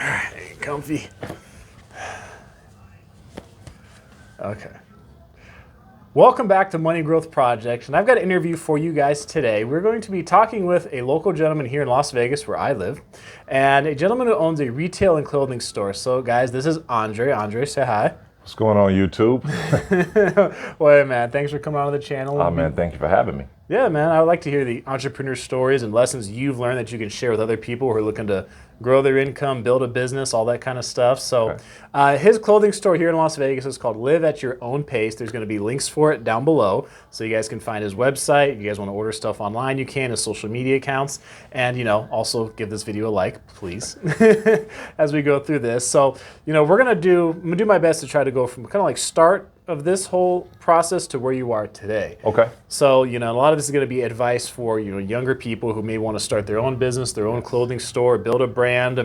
All right, comfy. Okay. Welcome back to Money Growth Project, and I've got an interview for you guys today. We're going to be talking with a local gentleman here in Las Vegas, where I live, and a gentleman who owns a retail and clothing store. So, guys, this is Andre. Andre, say hi. What's going on, YouTube? Well, hey, man, thanks for coming on the channel. Oh, man, thank you for having me. Yeah, man, I would like to hear the entrepreneur stories and lessons you've learned that you can share with other people who are looking to grow their income, build a business, all that kind of stuff. So his clothing store here in Las Vegas is called Live at Your Own Pace. There's going to be links for it down below, so you guys can find his website. If you guys want to order stuff online, you can, his social media accounts, and also give this video a like, please, as we go through this. So I'm gonna do my best to try to go from kind of like start of this whole process to where you are today. Okay. So, a lot of this is going to be advice for, younger people who may want to start their own business, their own clothing store, build a brand,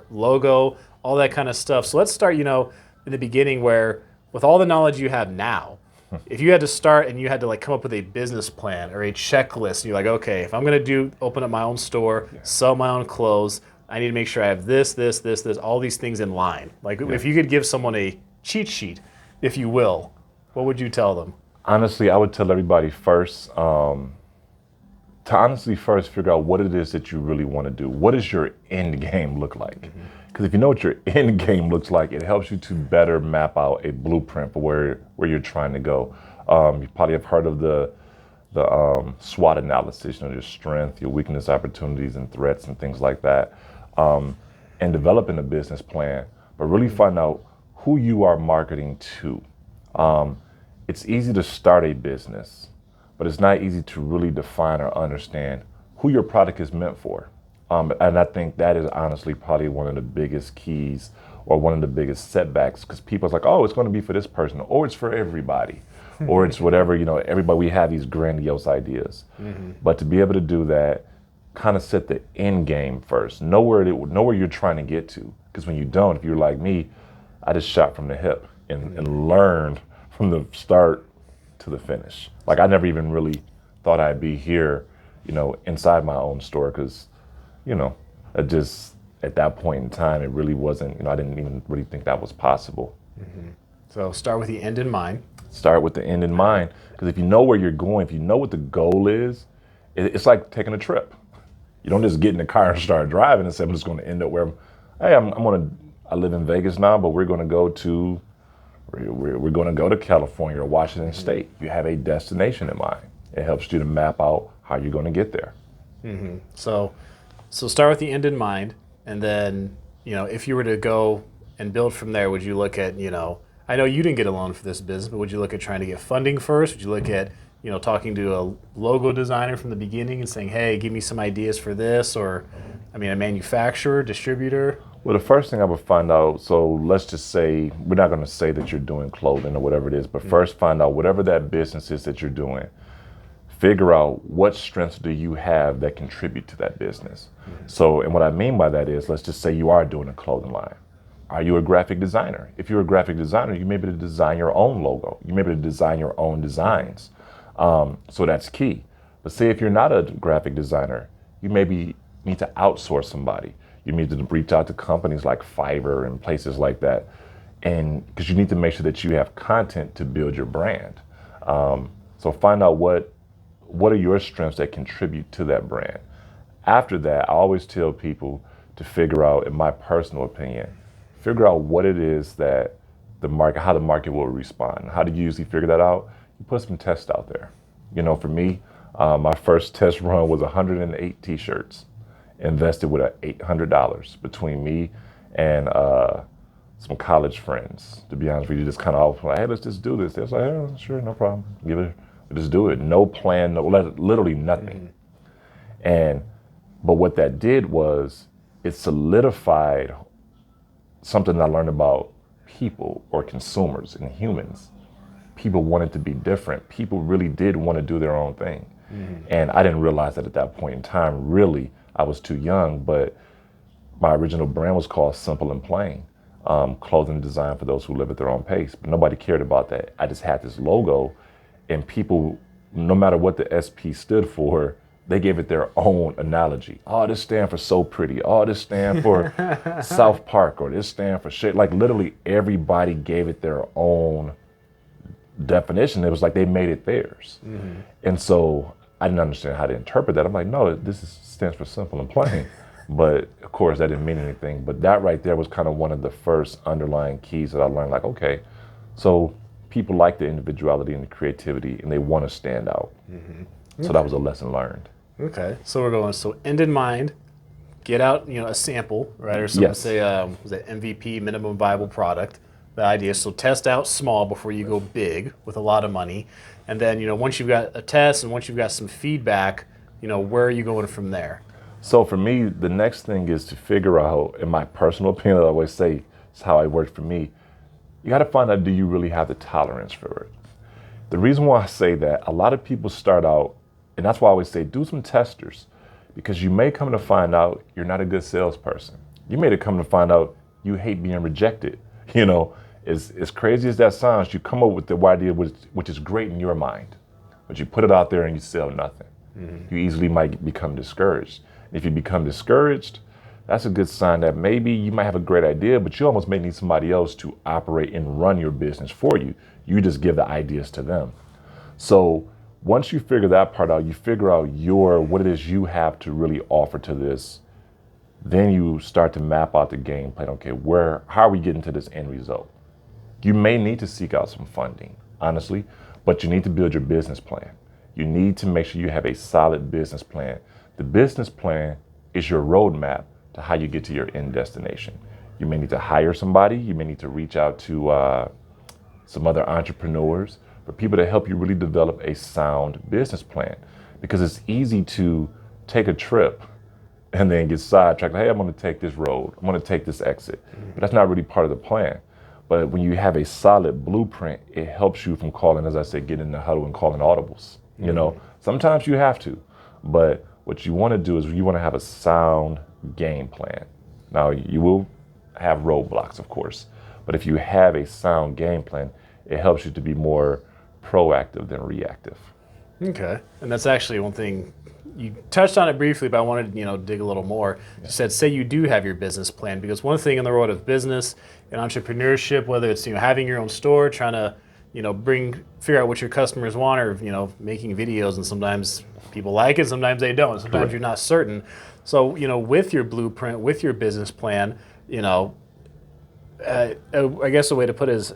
logo, all that kind of stuff. So let's start, in the beginning where, with all the knowledge you have now, if you had to start and you had to come up with a business plan or a checklist, and you're like, okay, if I'm going to open up my own store, sell my own clothes, I need to make sure I have this, all these things in line. If you could give someone a cheat sheet, if you will, what would you tell them? Honestly, I would tell everybody first, to first figure out what it is that you really want to do. What does your end game look like? Because if you know what your end game looks like, it helps you to better map out a blueprint for where you're trying to go. You probably have heard of the SWOT analysis, your strength, your weakness, opportunities, and threats, and things like that. And developing a business plan, but really find out who you are marketing to. It's easy to start a business, but it's not easy to really define or understand who your product is meant for. And I think that is honestly probably one of the biggest keys or one of the biggest setbacks, because people's like, oh, it's going to be for this person, or it's for everybody, or it's whatever, everybody, we have these grandiose ideas. But to be able to do that, kind of set the end game first, know where you're trying to get to. Because when you don't, if you're like me, I just shot from the hip and learned from the start to the finish. I never even really thought I'd be here, inside my own store, because, at that point in time, it really wasn't, I didn't even really think that was possible. So start with the end in mind. Start with the end in mind, because if you know where you're going, if you know what the goal is, it's like taking a trip. You don't just get in the car and start driving and say, I'm just going to end up where, hey, I live in Vegas now, but we're going to go to California or Washington State. You have a destination in mind. It helps you to map out how you're going to get there. So start with the end in mind, and then if you were to go and build from there, would you look at I know you didn't get a loan for this business, but would you look at trying to get funding first? Would you look at talking to a logo designer from the beginning and saying, hey, give me some ideas for this, or a manufacturer, distributor? Well, the first thing I would find out, so let's just say, we're not going to say that you're doing clothing or whatever it is, but first find out whatever that business is that you're doing. Figure out what strengths do you have that contribute to that business. So, and what I mean by that is, let's just say you are doing a clothing line. Are you a graphic designer? If you're a graphic designer, you may be able to design your own logo. You may be able to design your own designs. So that's key. But say if you're not a graphic designer, you maybe need to outsource somebody. You need to reach out to companies like Fiverr and places like that, and because you need to make sure that you have content to build your brand. So find out what are your strengths that contribute to that brand. After that, I always tell people to figure out, in my personal opinion, figure out what it is that how the market will respond. How do you usually figure that out? You put some tests out there. For me, my first test run was 108 t-shirts. Invested with $800 between me and some college friends. To be honest with you, just kind of like, hey, let's just do this. They was like, oh, sure, no problem. Just do it. No plan, literally nothing. But what that did was it solidified something I learned about people or consumers and humans. People wanted to be different. People really did want to do their own thing. And I didn't realize that at that point in time, really. I was too young, but my original brand was called Simple and Plain, clothing design for those who live at their own pace. But nobody cared about that. I just had this logo, and people, no matter what the SP stood for, they gave it their own analogy. Oh, this stand for so pretty. Oh, this stand for South Park, or this stand for shit. Like literally everybody gave it their own definition. It was like they made it theirs. And so I didn't understand how to interpret that. I'm like, no, stands for simple and plain. But of course that didn't mean anything. But that right there was kind of one of the first underlying keys that I learned, like, okay, so people like the individuality and the creativity and they want to stand out. So that was a lesson learned. Okay, so we're going, so end in mind, get out, a sample, right? Or someone say, was it MVP, minimum viable product, the idea. So test out small before you go big with a lot of money. And then, once you've got a test and once you've got some feedback, where are you going from there? So for me, the next thing is to figure out, in my personal opinion, I always say, it's how it worked for me. You got to find out, do you really have the tolerance for it? The reason why I say that, a lot of people start out, and that's why I always say, do some testers, because you may come to find out you're not a good salesperson. You may come to find out you hate being rejected. As crazy as that sounds, you come up with the idea which is great in your mind, but you put it out there and you sell nothing. You easily might become discouraged. And if you become discouraged, that's a good sign that maybe you might have a great idea, but you almost may need somebody else to operate and run your business for you. You just give the ideas to them. So once you figure that part out, you figure out what it is you have to really offer to this, then you start to map out the game plan. Okay, how are we getting to this end result? You may need to seek out some funding, honestly, but you need to build your business plan. You need to make sure you have a solid business plan. The business plan is your roadmap to how you get to your end destination. You may need to hire somebody. You may need to reach out to some other entrepreneurs, for people to help you really develop a sound business plan. Because it's easy to take a trip and then get sidetracked. Hey, I'm going to take this road. I'm going to take this exit. But that's not really part of the plan. But when you have a solid blueprint, it helps you from calling, as I said, getting in the huddle and calling audibles. Sometimes you have to, but what you want to do is you want to have a sound game plan. Now, you will have roadblocks, of course, but if you have a sound game plan, it helps you to be more proactive than reactive. Okay, and that's actually one thing, you touched on it briefly, but I wanted to dig a little more. You said, say you do have your business plan, because one thing in the world of business and entrepreneurship, whether it's having your own store, trying to figure out what your customers want, or making videos, and sometimes people like it, sometimes they don't, sometimes Correct. You're not certain. So with your blueprint, with your business plan, I guess the way to put it is,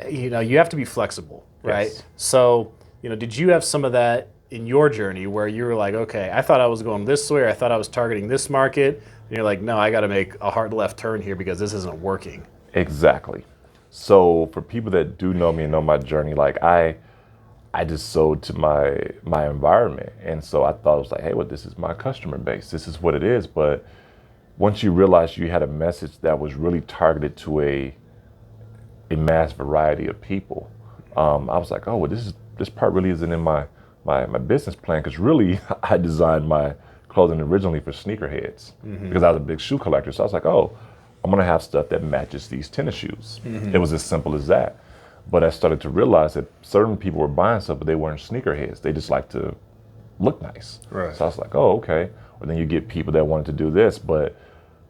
you have to be flexible, right? Yes. So did you have some of that in your journey where you were like, okay, I thought I was going this way, or I thought I was targeting this market, and you're like, no, I got to make a hard left turn here because this isn't working? Exactly. So for people that do know me and know my journey, like I just sold to my environment. And so I thought it was like, hey, well, this is my customer base. This is what it is. But once you realize you had a message that was really targeted to a mass variety of people, I was like, oh, well, this part really isn't in my business plan, because really I designed my clothing originally for sneakerheads because I was a big shoe collector. So I was like, oh, I'm going to have stuff that matches these tennis shoes. It was as simple as that. But I started to realize that certain people were buying stuff, but they weren't sneakerheads. They just like to look nice. Right. So I was like, oh, okay. Well, then you get people that wanted to do this. But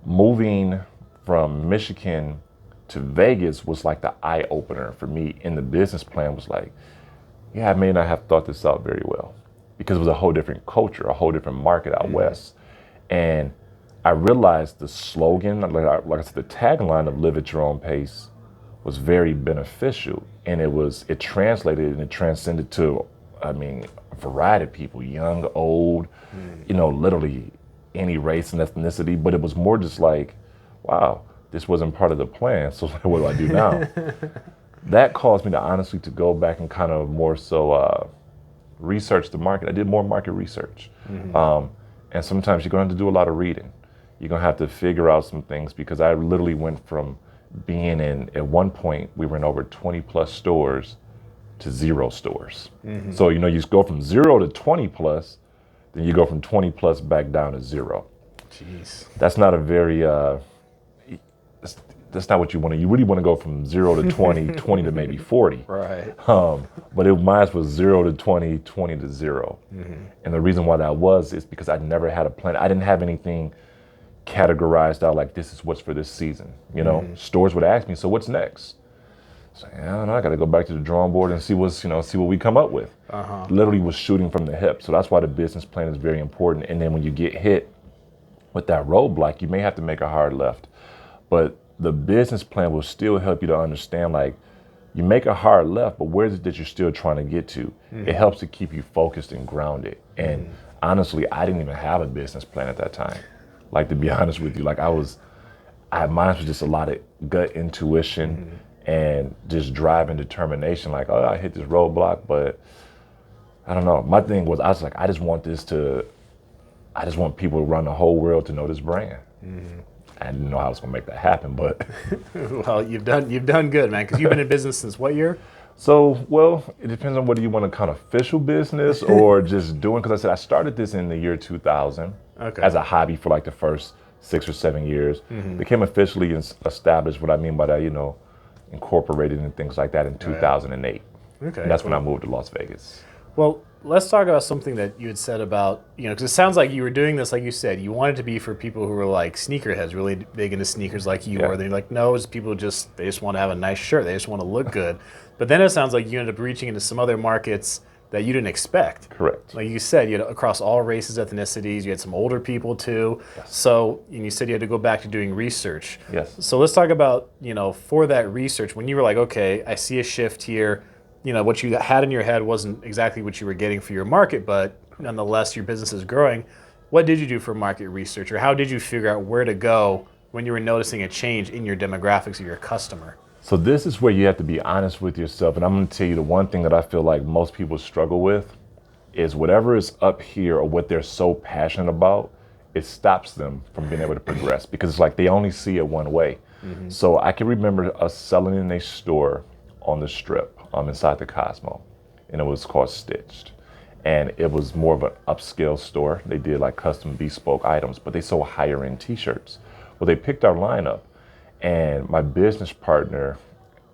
moving from Michigan to Vegas was like the eye opener for me. In the business plan was like, yeah, I may not have thought this out very well, because it was a whole different culture, a whole different market out west. And I realized the slogan, like I said, the tagline of "Live at your own pace" was very beneficial, and it translated and it transcended to, a variety of people, young, old, literally any race and ethnicity. But it was more just like, wow, this wasn't part of the plan. So what do I do now? That caused me to honestly to go back and kind of more so research the market. I did more market research, and sometimes you're going to have to do a lot of reading. You're going to have to figure out some things, because I literally went from being at one point, we were in over 20 plus stores to 0 stores. So, you go from 0 to 20 plus, then you go from 20 plus back down to 0. Jeez. That's not a very, that's not what you want to. You really want to go from 0 to 20, 20 to maybe 40. Right. But mine was 0 to 20, 20 to 0. And the reason why that was is because I never had a plan. I didn't have anything categorized out like this is what's for this season. You know, stores would ask me, so what's next? So I don't know, I got to go back to the drawing board and see see what we come up with. Literally was shooting from the hip. So that's why the business plan is very important. And then when you get hit with that roadblock, you may have to make a hard left. But the business plan will still help you to understand, like, you make a hard left, but where is it that you're still trying to get to? It helps to keep you focused and grounded. And honestly, I didn't even have a business plan at that time. Like, to be honest with you, like mine was just a lot of gut intuition and just drive and determination. Like, oh, I hit this roadblock, but I don't know. My thing was, I was like, I just want people to run the whole world to know this brand. I didn't know how I was gonna make that happen, but well, you've done good, man. Because you've been in business since what year? So, well, it depends on whether you want to count official business or just doing. Because I said I started this in the year 2000 as a hobby for like the first 6 or 7 years. Became officially established. What I mean by that, incorporated and things like that in 2008. Okay, and that's when I moved to Las Vegas. Well, let's talk about something that you had said about, because it sounds like you were doing this, like you said, you wanted to be for people who were like sneakerheads, really big into sneakers like you were. They're like, no, it's people they just want to have a nice shirt. They just want to look good. But then it sounds like you ended up reaching into some other markets that you didn't expect. Correct. Like you said, you had across all races, ethnicities, you had some older people too. Yes. So, and you said you had to go back to doing research. Yes. So let's talk about, for that research, when you were like, okay, I see a shift here. What you had in your head wasn't exactly what you were getting for your market, but nonetheless, your business is growing. What did you do for market research, or how did you figure out where to go when you were noticing a change in your demographics of your customer? So this is where you have to be honest with yourself. And I'm going to tell you the one thing that I feel like most people struggle with is whatever is up here or what they're so passionate about, it stops them from being able to progress because it's like they only see it one way. So I can remember us selling in a store on the Strip. Inside the Cosmo, and it was called Stitched, and it was more of an upscale store. They did like custom bespoke items, but they sold higher end t-shirts. Well, they picked our lineup, and my business partner,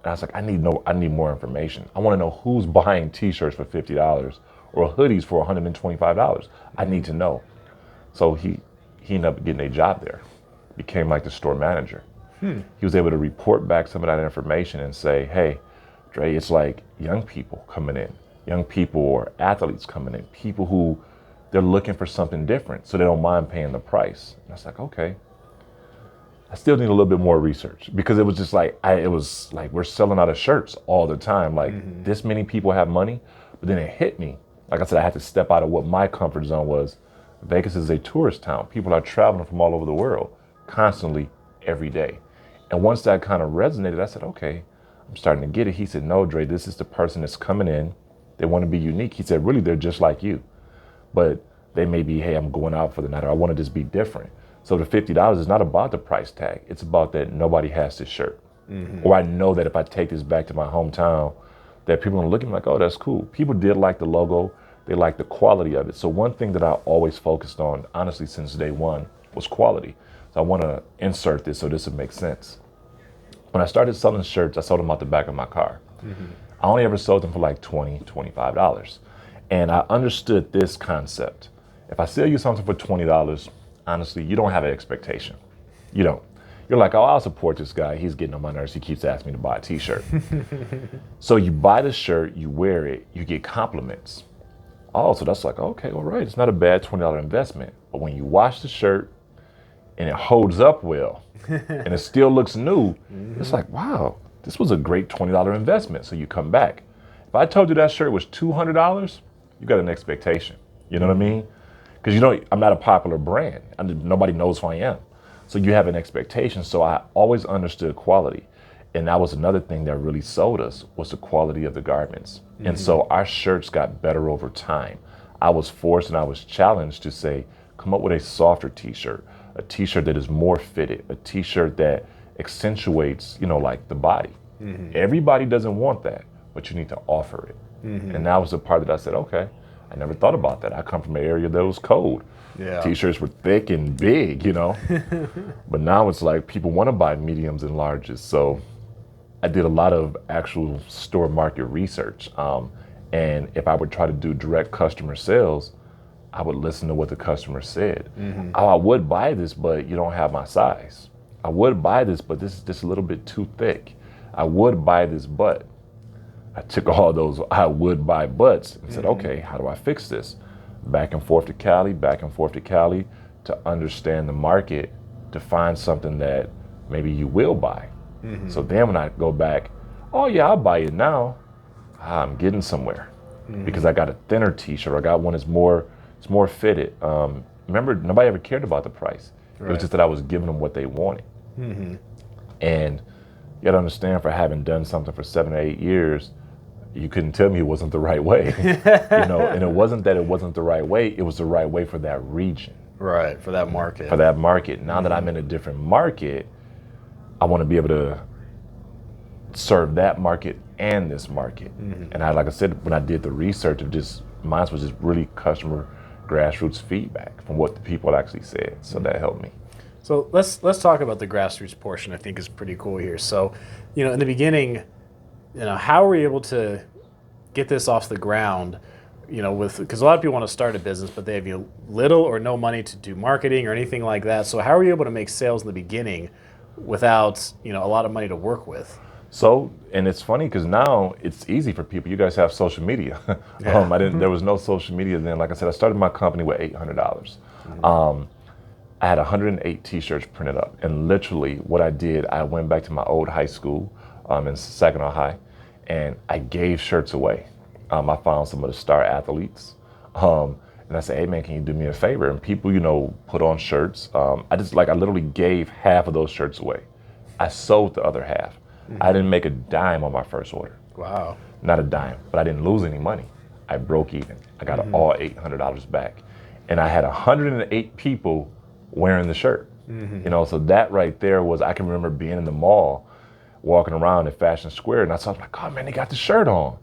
and I was like, I need more information. I want to know who's buying t-shirts for $50 or hoodies for $125. I need to know. So he ended up getting a job there, became like the store manager. He was able to report back some of that information and say, hey, Dre, it's like young people coming in, young people or athletes coming in, people who they're looking for something different, so they don't mind paying the price. And I was like, okay. I still need a little bit more research because it was just like, we're selling out of shirts all the time. Like this many people have money, but then it hit me. Like I said, I had to step out of what my comfort zone was. Vegas is a tourist town. People are traveling from all over the world constantly every day. And once that kind of resonated, I said, okay, I'm starting to get it. He said, no, Dre, this is the person that's coming in. They want to be unique. He said, really, they're just like you. But they may be, hey, I'm going out for the night, or I want to just be different. So the $50 is not about the price tag. It's about that nobody has this shirt. Or I know that if I take this back to my hometown, that people are going to look at me like, oh, that's cool. People did like the logo. They like the quality of it. So one thing that I always focused on, honestly, since day one, was quality. So I want to insert this so this would make sense. When I started selling shirts, I sold them out the back of my car. I only ever sold them for like $20, $25. And I understood this concept. If I sell you something for $20, honestly, you don't have an expectation. You don't. You're like, oh, I'll support this guy. He's getting on my nerves. He keeps asking me to buy a t-shirt. So you buy the shirt, you wear it, you get compliments. Oh, so that's like, okay, all right. It's not a bad $20 investment. But when you wash the shirt and it holds up well, and it still looks new, it's like, wow, this was a great $20 investment. So you come back. If I told you that shirt was $200, you got an expectation. You know what I mean? Because I'm not a popular brand. Nobody knows who I am. So you have an expectation. So I always understood quality. And that was another thing that really sold us, was the quality of the garments. And so our shirts got better over time. I was forced and I was challenged to say, come up with a softer t-shirt, a t-shirt that is more fitted, a t-shirt that accentuates, like the body. Everybody doesn't want that, but you need to offer it. And that was the part that I said, okay, I never thought about that. I come from an area that was cold. Yeah. T-shirts were thick and big, you know. But now it's like people want to buy mediums and larges. So I did a lot of actual store market research. And if I would try to do direct customer sales, I would listen to what the customer said. Oh, I would buy this, but you don't have my size. I would buy this, but this is just a little bit too thick. I would buy this, but I took all those I would buy buts and said, okay, how do I fix this? Back and forth to Cali, to understand the market, to find something that maybe you will buy. So then when I go back, oh yeah, I'll buy it now. I'm getting somewhere because I got a thinner T-shirt. I got one that's it's more fitted. Remember, nobody ever cared about the price. Right. It was just that I was giving them what they wanted. And you gotta understand, for having done something for 7 or 8 years, you couldn't tell me it wasn't the right way. You know, and it wasn't that it wasn't the right way, it was the right way for that region. Right, for that market. For that market. Now that I'm in a different market, I want to be able to serve that market and this market. And like I said, when I did the research, mine was just really customer grassroots feedback from what the people actually said. So that helped me. So let's talk about the grassroots portion. I think is pretty cool here. So, you know, in the beginning, you know, how were you able to get this off the ground? You know, because a lot of people want to start a business, but they have little or no money to do marketing or anything like that. So how were you able to make sales in the beginning without, you know, a lot of money to work with? So, and it's funny because now it's easy for people. You guys have social media. There was no social media then. Like I said, I started my company with $800. I had 108 T-shirts printed up, and literally what I did, I went back to my old high school in Saginaw High, and I gave shirts away. I found some of the star athletes, and I said, hey man, can you do me a favor? And people, you know, put on shirts. I literally gave half of those shirts away. I sold the other half. I didn't make a dime on my first order. Wow. Not a dime, but I didn't lose any money. I broke even. I got all $800 back. And I had 108 people wearing the shirt. You know, so that right there was, I can remember being in the mall, walking around in Fashion Square, and I saw like, oh man, they got the shirt on.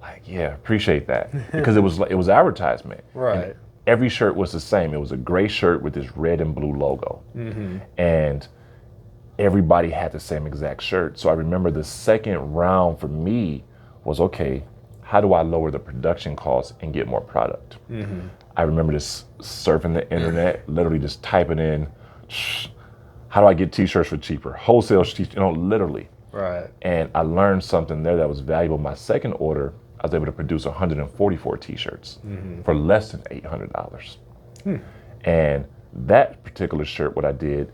Like, yeah, appreciate that. Because it was advertisement. Right. And every shirt was the same. It was a gray shirt with this red and blue logo. And everybody had the same exact shirt. So I remember the second round for me was, okay, how do I lower the production costs and get more product? I remember just surfing the internet, literally just typing in, how do I get T-shirts for cheaper? Wholesale, you know, literally. Right. And I learned something there that was valuable. My second order, I was able to produce 144 T-shirts for less than $800. And that particular shirt, what I did,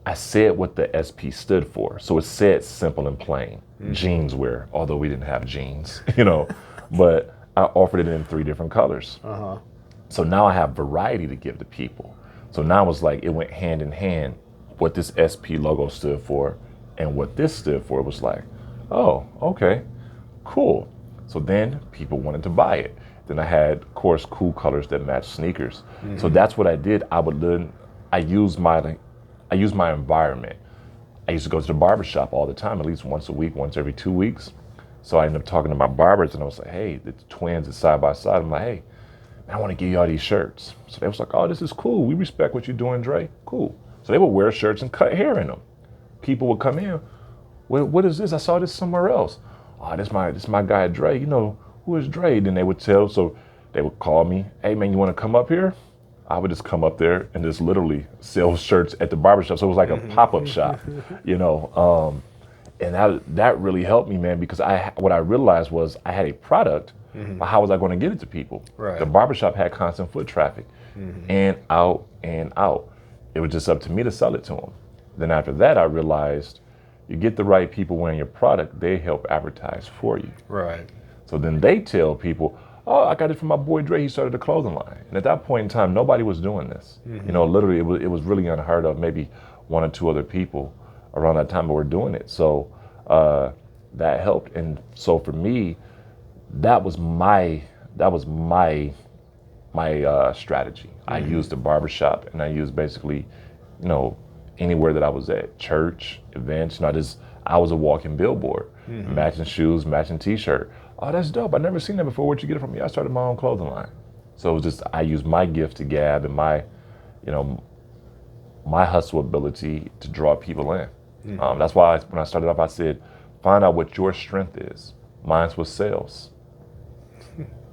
I said what the SP stood for. So it said simple and plain, jeans wear, although we didn't have jeans, you know, but I offered it in 3 different colors. So now I have variety to give to people. So now it was like, it went hand in hand, what this SP logo stood for and what this stood for. It was like, oh, okay, cool. So then people wanted to buy it. Then I had, of course, cool colors that match sneakers. So that's what I did. I used my environment. I used to go to the barbershop all the time, at least once a week, once every 2 weeks. So I ended up talking to my barbers, and I was like, hey, the twins is side by side. I'm like, hey, man, I want to give you all these shirts. So they was like, oh, this is cool. We respect what you're doing, Dre. Cool. So they would wear shirts and cut hair in them. People would come in, what is this? I saw this somewhere else. Oh, this my guy, Dre. You know, who is Dre? Then they would tell, so they would call me, hey man, you want to come up here? I would just come up there and just literally sell shirts at the barbershop. So it was like a pop-up shop, you know. And that really helped me, man, because what I realized was I had a product, but how was I going to get it to people? Right. The barbershop had constant foot traffic, in, out, in, out. It was just up to me to sell it to them. Then after that, I realized you get the right people wearing your product, they help advertise for you. Right. So then they tell people, oh, I got it from my boy Dre, he started a clothing line. And at that point in time, nobody was doing this. You know, literally, it was really unheard of. Maybe 1 or 2 other people around that time were doing it. So that helped. And so for me, that was my strategy. I used the barbershop, and I used basically, you know, anywhere that I was at, church, events. You know, I was a walking billboard, matching shoes, matching T-shirt. Oh, that's dope. I've never seen that before. Where'd you get it from? Yeah, I started my own clothing line. So it was just, I used my gift to gab and my, you know, my hustle ability to draw people in. That's why when I started off, I said, find out what your strength is. Mine was sales.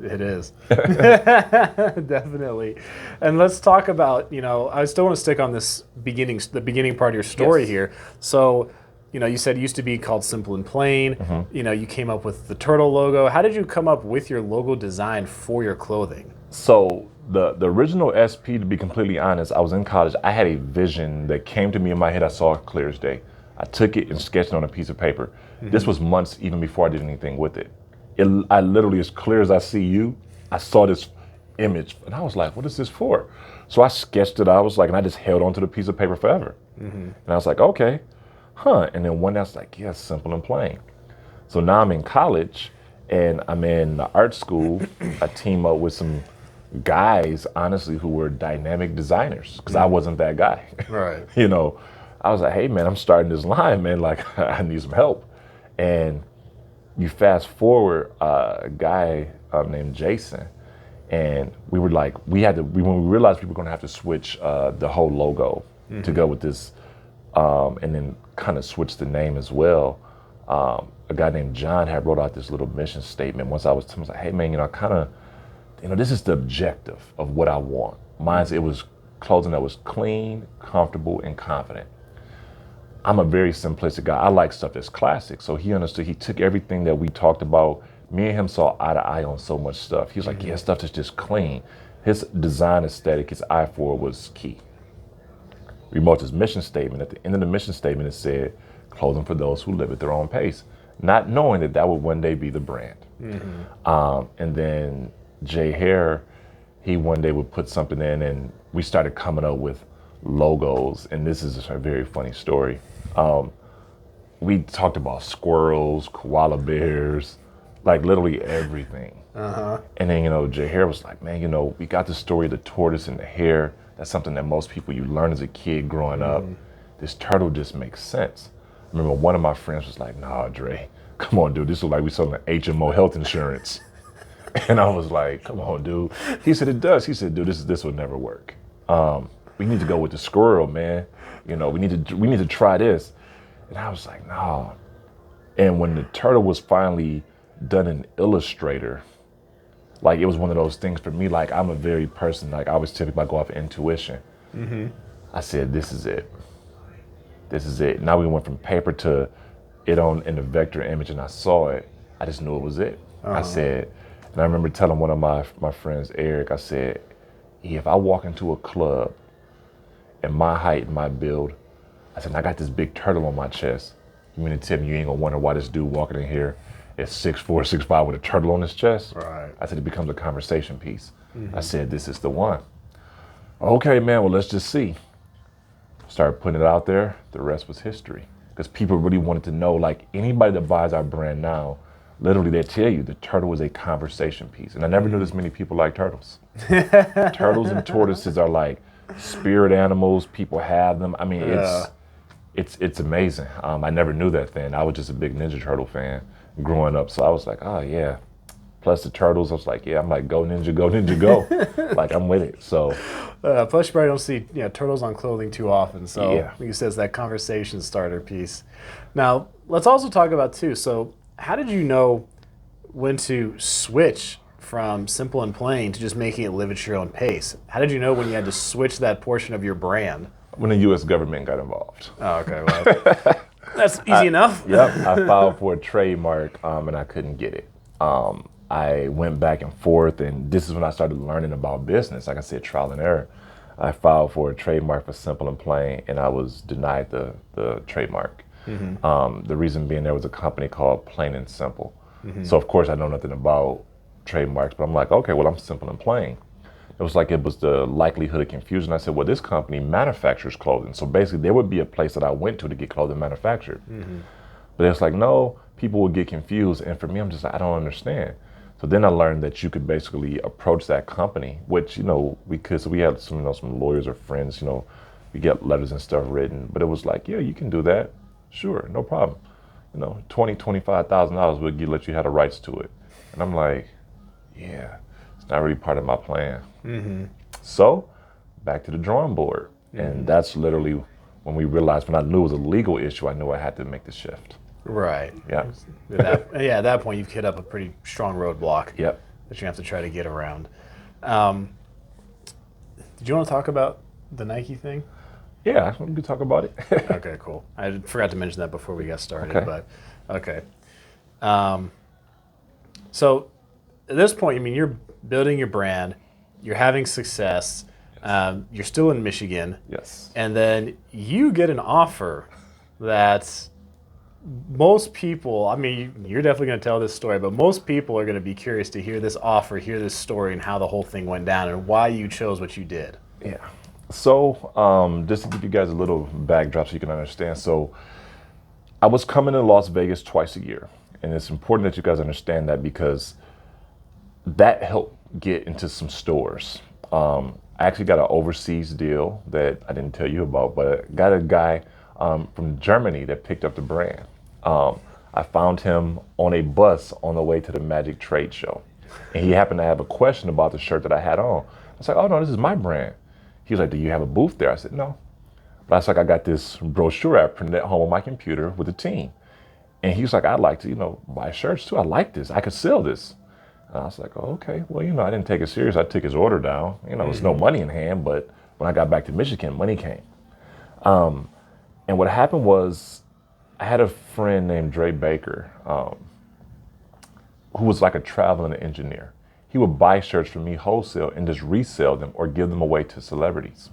It is. Definitely. And let's talk about, I still want to stick on the beginning part of your story Yes. here. So, you said it used to be called Simple and Plain. You came up with the turtle logo. How did you come up with your logo design for your clothing? So the original SP, to be completely honest, I was in college. I had a vision that came to me in my head. I saw it clear as day. I took it and sketched it on a piece of paper. This was months even before I did anything with it. I literally, as clear as I see you, I saw this image and I was like, what is this for? So I sketched it. I was like, and I just held onto the piece of paper forever. And I was like, okay, And then one day I was like, yeah, Simple and Plain. So now I'm in college and I'm in the art school. I team up with some guys, honestly, who were dynamic designers because I wasn't that guy. Right. I was like, hey man, I'm starting this line, man. Like I need some help. And you fast forward a guy named Jason, and we were like, when we realized we were going to have to switch the whole logo to go with this, and then kind of switch the name as well. A guy named John had wrote out this little mission statement. Once I was like, hey man, this is the objective of what I want. It was clothing that was clean, comfortable, and confident. I'm a very simplistic guy. I like stuff that's classic. So he understood. He took everything that we talked about. Me and him saw eye to eye on so much stuff. He was like, yeah, stuff that's just clean. His design aesthetic, his eye for it was key. We wrote his mission statement. At the end of the mission statement, it said, clothing for those who live at their own pace. Not knowing that would one day be the brand. And then Jay Hare, he one day would put something in and we started coming up with logos. And this is a very funny story. We talked about squirrels, koala bears, like literally everything. And then, Jay Hare was like, man, we got the story of the tortoise and the hare. That's something that most people, you learn as a kid growing up. This turtle just makes sense. I remember one of my friends was like, nah, Dre, come on, dude. This looks like we selling HMO health insurance. And I was like, come on, dude. He said, it does. He said, dude, this would never work. We need to go with the squirrel, man. We need to try this. And I was like, no. And when the turtle was finally done in Illustrator, like it was one of those things for me, like I'm a very person, like I always typically go off of intuition. I said, this is it. This is it. Now we went from paper to it in the vector image and I saw it. I just knew it was it. I said, and I remember telling one of my friends, Eric, I said, if I walk into a club and my height and my build, I said, I got this big turtle on my chest. You mean to tell me you ain't gonna wonder why this dude walking in here is 6'4", 6'5" with a turtle on his chest? Right. I said, it becomes a conversation piece. I said, this is the one. Okay, man, well, let's just see. Started putting it out there. The rest was history. Because people really wanted to know, like anybody that buys our brand now, literally they tell you the turtle is a conversation piece. And I never knew this many people like turtles. Turtles and tortoises are like spirit animals. People have them. I mean, it's amazing. I never knew that then. I was just a big Ninja Turtle fan growing up. So I was like, oh yeah. Plus the turtles, I was like, yeah, I'm like, go Ninja, go Ninja, go. Like I'm with it. So plus you probably don't see turtles on clothing too often. So Yeah. like you said, it's that conversation starter piece. Now let's also talk about too. So how did you know when to switch from Simple and Plain to just making it live at your own pace? How did you know when you had to switch that portion of your brand? when the U.S. government got involved. Oh, okay. Well, that's easy enough. Yep, I filed for a trademark and I couldn't get it. I went back and forth, and this is when I started learning about business. Like I said, trial and error. I filed for a trademark for Simple and Plain, and I was denied the trademark. Mm-hmm. The reason being there was a company called Plain and Simple. Mm-hmm. So of course I know nothing about trademarks, but I'm like, okay, well I'm Simple and Plain. It was like it was the likelihood of confusion. I said, well, this company manufactures clothing. So basically there would be a place that I went to get clothing manufactured. Mm-hmm. But it's like, no, people would get confused. And for me, I'm just like, I don't understand. So then I learned that you could basically approach that company, which, we could. So we had some lawyers or friends, we get letters and stuff written. But it was like, yeah, you can do that. Sure, no problem. $20,000, $25,000 we'll let you have the rights to it. And I'm like, yeah. It's not really part of my plan. So back to the drawing board. And that's literally when we realized, when I knew it was a legal issue, I knew I had to make the shift. Right. Yeah. At that point, you've hit up a pretty strong roadblock Yep. that you have to try to get around. Did you want to talk about the Nike thing? Yeah, we could talk about it. Okay, cool. I forgot to mention that before we got started, Okay. but okay. So at this point, I mean, you're building your brand, you're having success, you're still in Michigan, Yes. and then you get an offer that most people, I mean, you're definitely going to tell this story, but most people are going to be curious to hear this offer, hear this story, and how the whole thing went down and why you chose what you did. Yeah. So just to give you guys a little backdrop so you can understand. So I was coming to Las Vegas twice a year. And it's important that you guys understand that because that helped get into some stores. I actually got an overseas deal that I didn't tell you about, but I got a guy from Germany that picked up the brand. I found him on a bus on the way to the Magic Trade Show. And he happened to have a question about the shirt that I had on. I was like, oh no, this is my brand. He was like, do you have a booth there? I said, no. But I was like, I got this brochure I printed at home on my computer with the team. And he was like, I'd like to, buy shirts too. I like this. I could sell this. And I was like, oh, okay. Well, I didn't take it serious. I took his order down. There's no money in hand, but when I got back to Michigan, money came. And what happened was I had a friend named Dre Baker, who was like a traveling engineer. He would buy shirts from me wholesale and just resell them or give them away to celebrities.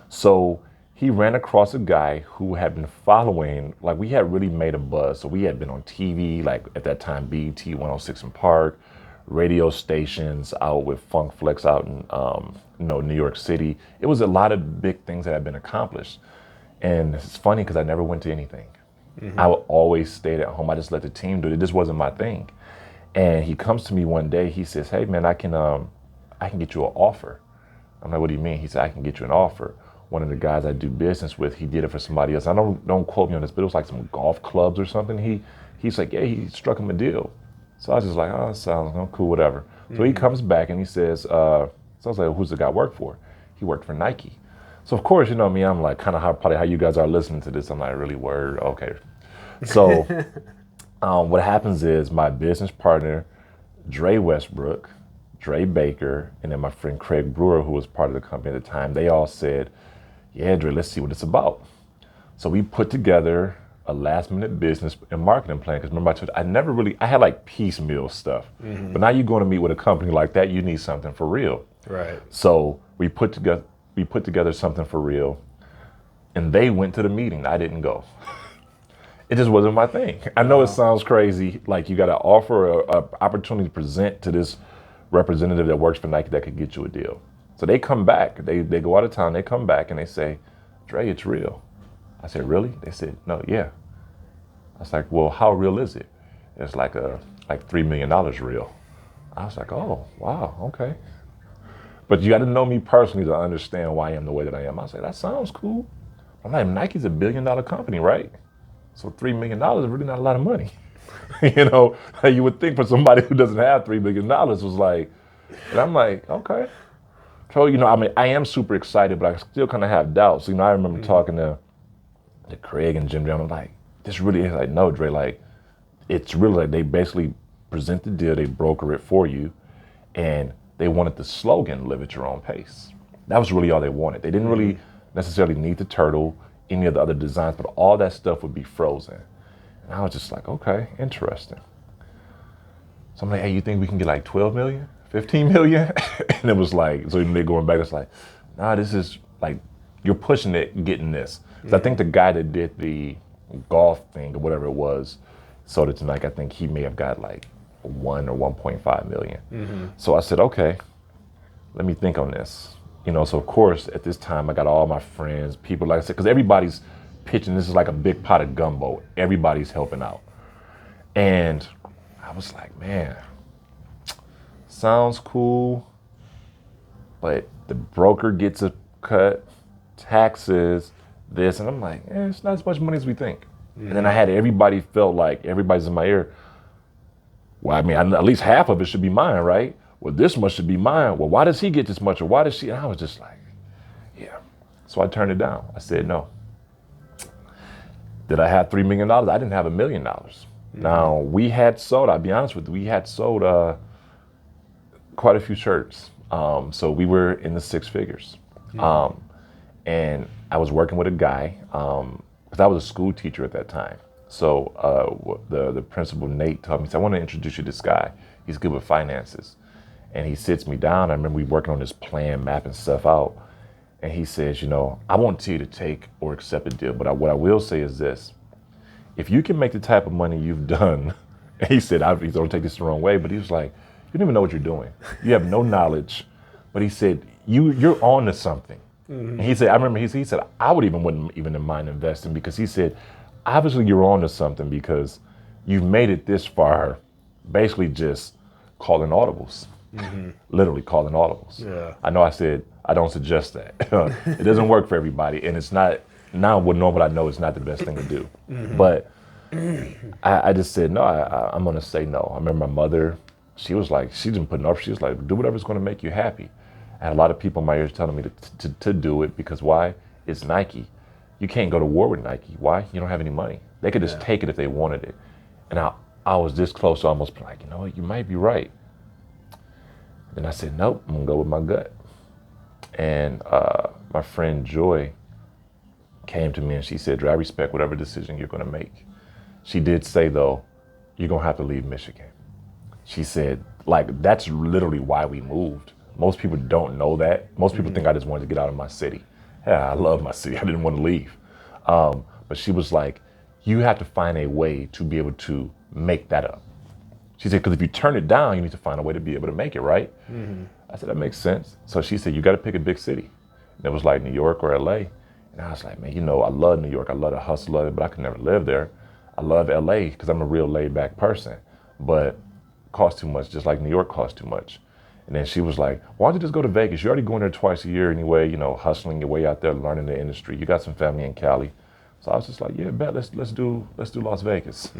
So he ran across a guy who had been following, like we had really made a buzz. So we had been on TV, like at that time, BET 106 in Park, radio stations out with Funk Flex out in New York City. It was a lot of big things that had been accomplished. And it's funny because I never went to anything. I would always stay at home. I just let the team do it. It just wasn't my thing. And he comes to me one day, he says, hey man, I can get you an offer. I'm like, what do you mean? He said, I can get you an offer. One of the guys I do business with, he did it for somebody else. I don't quote me on this, but it was like some golf clubs or something. He's like, yeah, he struck him a deal. So I was just like, oh, sounds cool, whatever. So he comes back and he says, so I was like, who's the guy work for? He worked for Nike. So of course, me, I'm like kind of probably how you guys are listening to this. I'm like, really word, okay. So what happens is my business partner, Dre Westbrook, Dre Baker, and then my friend Craig Brewer, who was part of the company at the time, they all said, yeah, Dre, let's see what it's about. So we put together a last minute business and marketing plan. Because remember, I had like piecemeal stuff. But now you're going to meet with a company like that, you need something for real. Right. So we put together something for real. And they went to the meeting. I didn't go. It just wasn't my thing. I know it sounds crazy. Like you got to offer an opportunity to present to this representative that works for Nike that could get you a deal. So they come back. They go out of town. They come back and they say, Dre, it's real. I said, really? They said, no, yeah. I was like, well, how real is it? It's like $3 million real. I was like, oh, wow, okay. But you got to know me personally to understand why I am the way that I am. I was like, that sounds cool. I'm like, Nike's $1 billion company, right? So $3 million is really not a lot of money. You would think for somebody who doesn't have $3 million was like, and I'm like, okay. So, I am super excited, but I still kind of have doubts. I remember talking to Craig and Jim Jones. I'm like, this really is like, no, Dre, like, it's really like they basically present the deal, they broker it for you, and they wanted the slogan, live at your own pace. That was really all they wanted. They didn't really necessarily need the turtle, any of the other designs, but all that stuff would be frozen. And I was just like, okay, interesting. So I'm like, hey, you think we can get like 12 million, 15 million? And it was like, so they're going back, it's like, nah, this is like, you're pushing it, getting this. So I think the guy that did the golf thing or whatever it was, sold it to Nike, I think he may have got like 1 or 1.5 million. So I said, okay, let me think on this. So of course, at this time, I got all my friends, people, like I said, because everybody's pitching. This is like a big pot of gumbo. Everybody's helping out. And I was like, man, sounds cool, but the broker gets a cut, taxes, this, and I'm like, it's not as much money as we think. And then I had everybody felt like everybody's in my ear. Well, I mean, at least half of it should be mine, right? well, this much should be mine. Well, why does he get this much? Or why does she? And I was just like, yeah. So I turned it down. I said no. Did I have $3 million? I didn't have $1 million. Now, we had sold, I'll be honest with you, we had sold quite a few shirts. So we were in the six figures. And I was working with a guy, because I was a school teacher at that time. So the principal, Nate, told me, he said, I want to introduce you to this guy. He's good with finances. And he sits me down. I remember we working on this plan, mapping stuff out. And he says, I won't tell you to take or accept a deal, but what I will say is this. If you can make the type of money you've done, and he said, he's don't take this the wrong way, but he was like, you don't even know what you're doing. You have no knowledge. But he said, you're on to something. And he said, I remember he said, I wouldn't even mind investing, because he said, obviously you're on to something because you've made it this far, basically just calling audibles. Literally calling audibles. Yeah. I know I said, I don't suggest that. It doesn't work for everybody, and it's not, now with what I know, it's not the best thing to do. But I just said, no, I'm gonna say no. I remember my mother, she was like, she didn't put it up, she was like, do whatever's gonna make you happy. I had a lot of people in my ears telling me to do it, because why? It's Nike. You can't go to war with Nike. Why? You don't have any money. They could just take it if they wanted it. And I was this close to almost like, you might be right. Then I said, nope, I'm gonna go with my gut. And my friend Joy came to me and she said, Dre, I respect whatever decision you're gonna make. She did say though, you're gonna have to leave Michigan. She said, that's literally why we moved. Most people don't know that. Most people think I just wanted to get out of my city. Yeah, I love my city. I didn't want to leave. But she was like, you have to find a way to be able to make that up. She said, because if you turn it down, you need to find a way to be able to make it, right? I said, that makes sense. So she said, you got to pick a big city. And it was like New York or LA. And I was like, man, I love New York. I love the hustle of it, but I could never live there. I love LA because I'm a real laid back person, but it costs too much, just like New York costs too much. And then she was like, why don't you just go to Vegas? You're already going there twice a year anyway, hustling your way out there, learning the industry. You got some family in Cali. So I was just like, yeah, bet, let's do Las Vegas.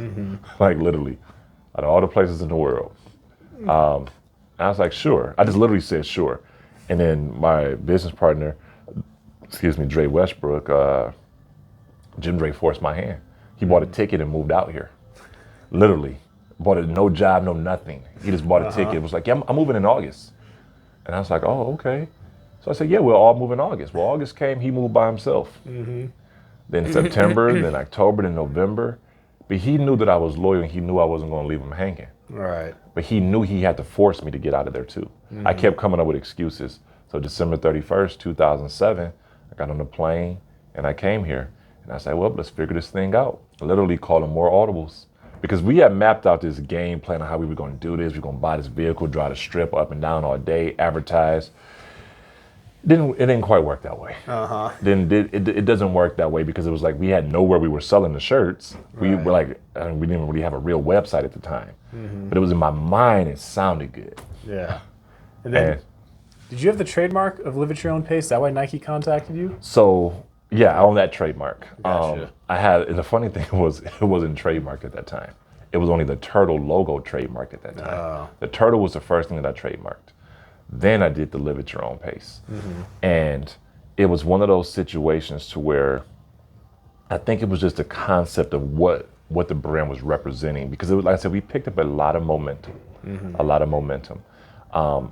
Like literally, out of all the places in the world. I was like, sure. I just literally said sure. And then my business partner, Dre Westbrook, Jim Dre forced my hand. He bought a ticket and moved out here. Literally. Bought it, no job, no nothing. He just bought a ticket. It was like, yeah, I'm moving in August. And I was like, oh, okay. So I said, yeah, we'll all move in August. Well, August came, he moved by himself. Then September, then October, then November. But he knew that I was loyal and he knew I wasn't going to leave him hanging. Right. But he knew he had to force me to get out of there too. I kept coming up with excuses. So December 31st, 2007, I got on the plane and I came here. And I said, well, let's figure this thing out. Literally calling more audibles. Because we had mapped out this game plan on how we were going to do this. We were going to buy this vehicle, drive the strip up and down all day, advertise. It didn't quite work that way. It doesn't work that way because it was like we had nowhere we were selling the shirts. We were like, we didn't really have a real website at the time. But it was in my mind, it sounded good. Yeah. And then, did you have the trademark of Live at Your Own Pace? Is that why Nike contacted you? So, yeah, I own that trademark. Gotcha. And the funny thing was, it wasn't trademarked at that time. It was only the turtle logo trademarked at that time. The turtle was the first thing that I trademarked. Then I did the Live at Your Own Pace. And it was one of those situations to where I think it was just a concept of what the brand was representing. Because it was, like I said, we picked up a lot of momentum. A lot of momentum. I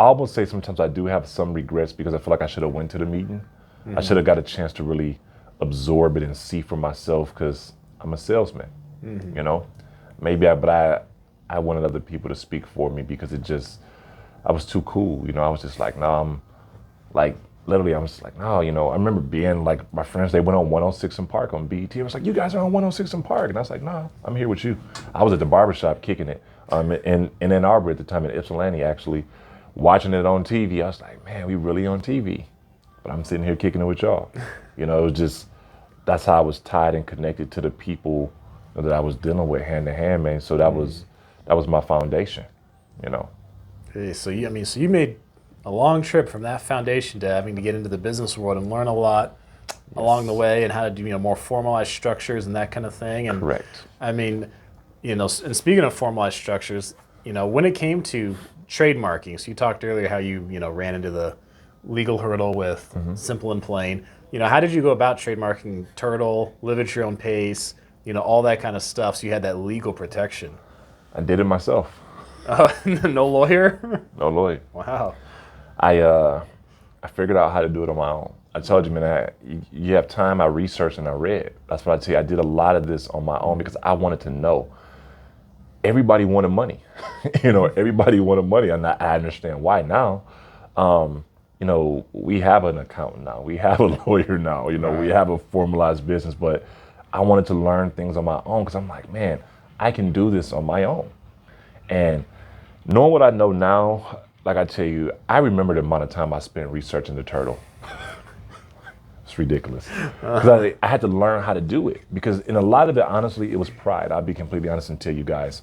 almost say sometimes I do have some regrets because I feel like I should have went to the meeting. I should have got a chance to really absorb it and see for myself because I'm a salesman, Maybe but I wanted other people to speak for me because I was too cool, I was just like, no, I'm like, literally, I was like, no, I remember being like, my friends, they went on 106 and Park on BET. I was like, you guys are on 106 and Park. And I was like, no, I'm here with you. I was at the barbershop kicking it in Ann Arbor at the time, in Ypsilanti, actually, watching it on TV. I was like, man, we really on TV. But I'm sitting here kicking it with y'all. It was just, that's how I was tied and connected to the people that I was dealing with hand to hand, man. So that was my foundation, Hey, so you made a long trip from that foundation to having to get into the business world and learn a lot along the way and how to do more formalized structures and that kind of thing. And correct. And speaking of formalized structures, when it came to trademarking, so you talked earlier how you ran into the legal hurdle with Simple and Plain. How did you go about trademarking Turtle, Live at Your Own Pace, all that kind of stuff, so you had that legal protection? I did it myself. No lawyer? No lawyer. Wow. I figured out how to do it on my own. I told you, man, you have time, I researched and I read. That's what I tell you. I did a lot of this on my own because I wanted to know. Everybody wanted money. Everybody wanted money, and I understand why now. We have an accountant now. We have a lawyer now. Right. We have a formalized business, but I wanted to learn things on my own because I'm like, man, I can do this on my own. And knowing what I know now, like I tell you, I remember the amount of time I spent researching the turtle. It's ridiculous. Because I had to learn how to do it. Because in a lot of it, honestly, it was pride. I'll be completely honest and tell you guys.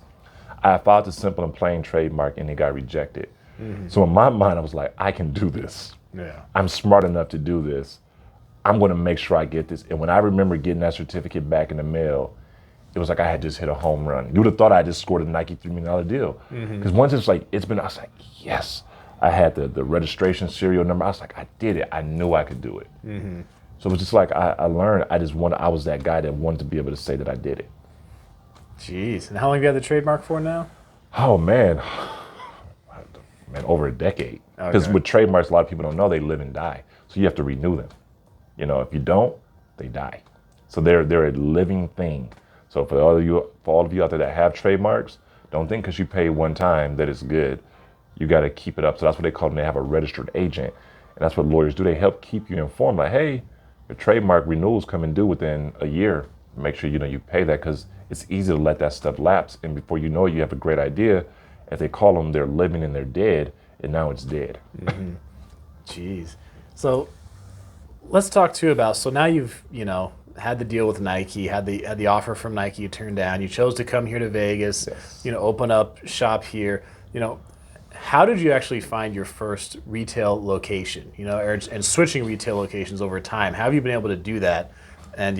I filed the Simple and Plain trademark and it got rejected. So in my mind, I was like, I can do this. Yeah. I'm smart enough to do this. I'm going to make sure I get this. And when I remember getting that certificate back in the mail, it was like I had just hit a home run. You would have thought I just scored a Nike $3 million deal. Because once I was like, I was like, yes. I had the registration serial number. I was like, I did it. I knew I could do it. So it was just like, I learned. I was that guy that wanted to be able to say that I did it. Jeez. And how long have you had the trademark for now? Oh, man, over a decade. Because with trademarks, a lot of people don't know they live and die. So you have to renew them. If you don't, they die. So they're a living thing. So for all of you out there that have trademarks, don't think because you pay one time that it's good. You got to keep it up. So that's what they call them. They have a registered agent. And that's what lawyers do. They help keep you informed. Like, hey, your trademark renewals come and due within a year. Make sure you pay that because it's easy to let that stuff lapse. And before you know it, you have a great idea. If they call them, they're living and they're dead. And now it's dead. Jeez. So let's talk too about, so now you've, had the deal with Nike, had the offer from Nike you turned down. You chose to come here to Vegas, Yes. Open up shop here. How did you actually find your first retail location, and switching retail locations over time? How have you been able to do that? And,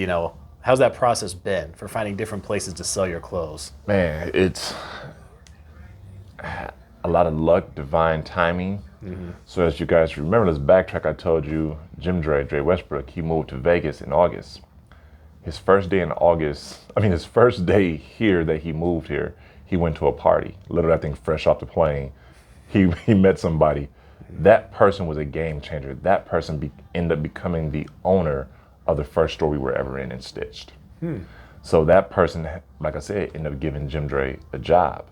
how's that process been for finding different places to sell your clothes? Man, it's a lot of luck, divine timing. So as you guys remember, let's backtrack. I told you Dre Westbrook, he moved to Vegas in August. His first day his first day here that he moved here, he went to a party. Literally, I think fresh off the plane, he met somebody. That person was a game changer. That person ended up becoming the owner of the first store we were ever in Stitched. So that person, like I said, ended up giving Jim Dre a job.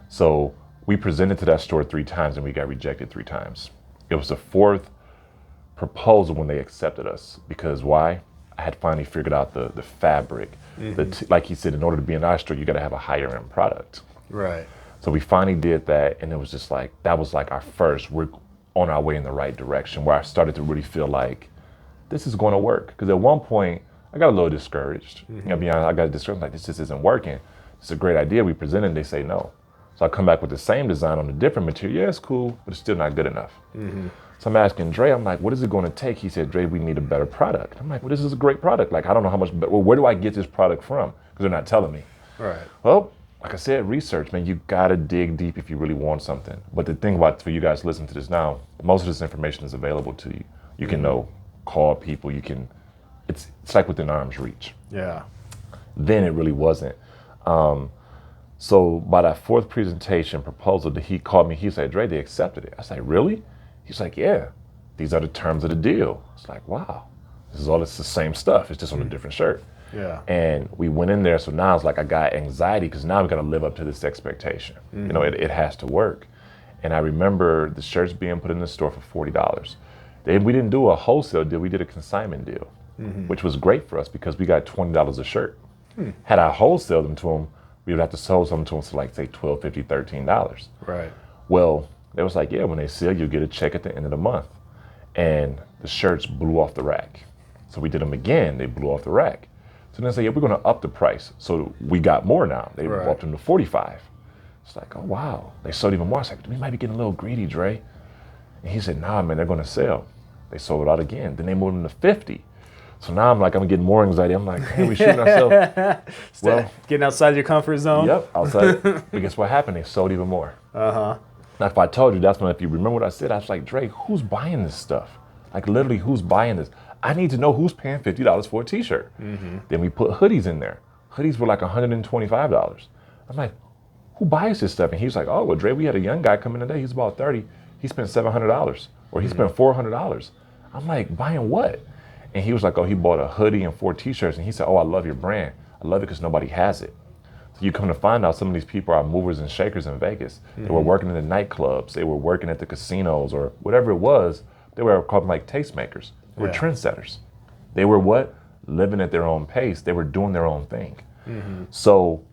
So we presented to that store 3 times and we got rejected 3 times. It was the 4th proposal when they accepted us. Because why? I had finally figured out the fabric. Like he said, in order to be an art store, you got to have a higher end product. Right. So we finally did that, and it was just like, that was like our first, we're on our way in the right direction, where I started to really feel like this is going to work. Because at one point, I got a little discouraged. I'll be honest, I got discouraged, like this just isn't working. It's a great idea. We presented, and they say no. So I come back with the same design on a different material. Yeah, it's cool, but it's still not good enough. So I'm asking Dre, I'm like, what is it going to take? He said, Dre, we need a better product. I'm like, well, this is a great product. Like, I don't know how much, well, where do I get this product from? Because they're not telling me. Right. Well, like I said, research, man, you got to dig deep if you really want something. But the thing about, for you guys listening to this now, most of this information is available to you. You can call people, it's like within arm's reach. Yeah. Then it really wasn't. So by that 4th presentation proposal that he called me, he said, Dre, they accepted it. I said, really? He's like, yeah, these are the terms of the deal. It's like, wow, it's the same stuff. It's just on a different shirt. Yeah. And we went in there. So now it's like I got anxiety because now we got to live up to this expectation. It has to work. And I remember the shirts being put in the store for $40. We didn't do a wholesale deal. We did a consignment deal, which was great for us because we got $20 a shirt. Had I wholesaled them to them, we would have to sell something to them for like, say, $12, $50, $13. Right. Well, they was like, yeah, when they sell, you'll get a check at the end of the month. And the shirts blew off the rack. So we did them again. They blew off the rack. So then they said, yeah, we're going to up the price. So we got more now. They upped them to $45. It's like, oh, wow. They sold even more. I was like, we might be getting a little greedy, Dre. And he said, nah, man, they're going to sell. They sold it out again. Then they moved them to $50. So now I'm getting more anxiety. I'm like, hey, we shooting ourselves. Well, getting outside your comfort zone. Yep, outside. But guess what happened? They sold even more. Now, if I told you, that's when, if you remember what I said, I was like, Dre, who's buying this stuff? Like, literally, who's buying this? I need to know who's paying $50 for a t-shirt. Then we put hoodies in there. Hoodies were like $125. I'm like, who buys this stuff? And he was like, oh, well, Dre, we had a young guy come in today. He's about 30. He spent $700 or he spent $400. I'm like, buying what? And he was like, oh, he bought a hoodie and 4 t-shirts. And he said, oh, I love your brand. I love it because nobody has it. So you come to find out some of these people are movers and shakers in Vegas. They were working in the nightclubs. They were working at the casinos or whatever it was. They were called like tastemakers. They were trendsetters. They were what? Living at their own pace. They were doing their own thing. So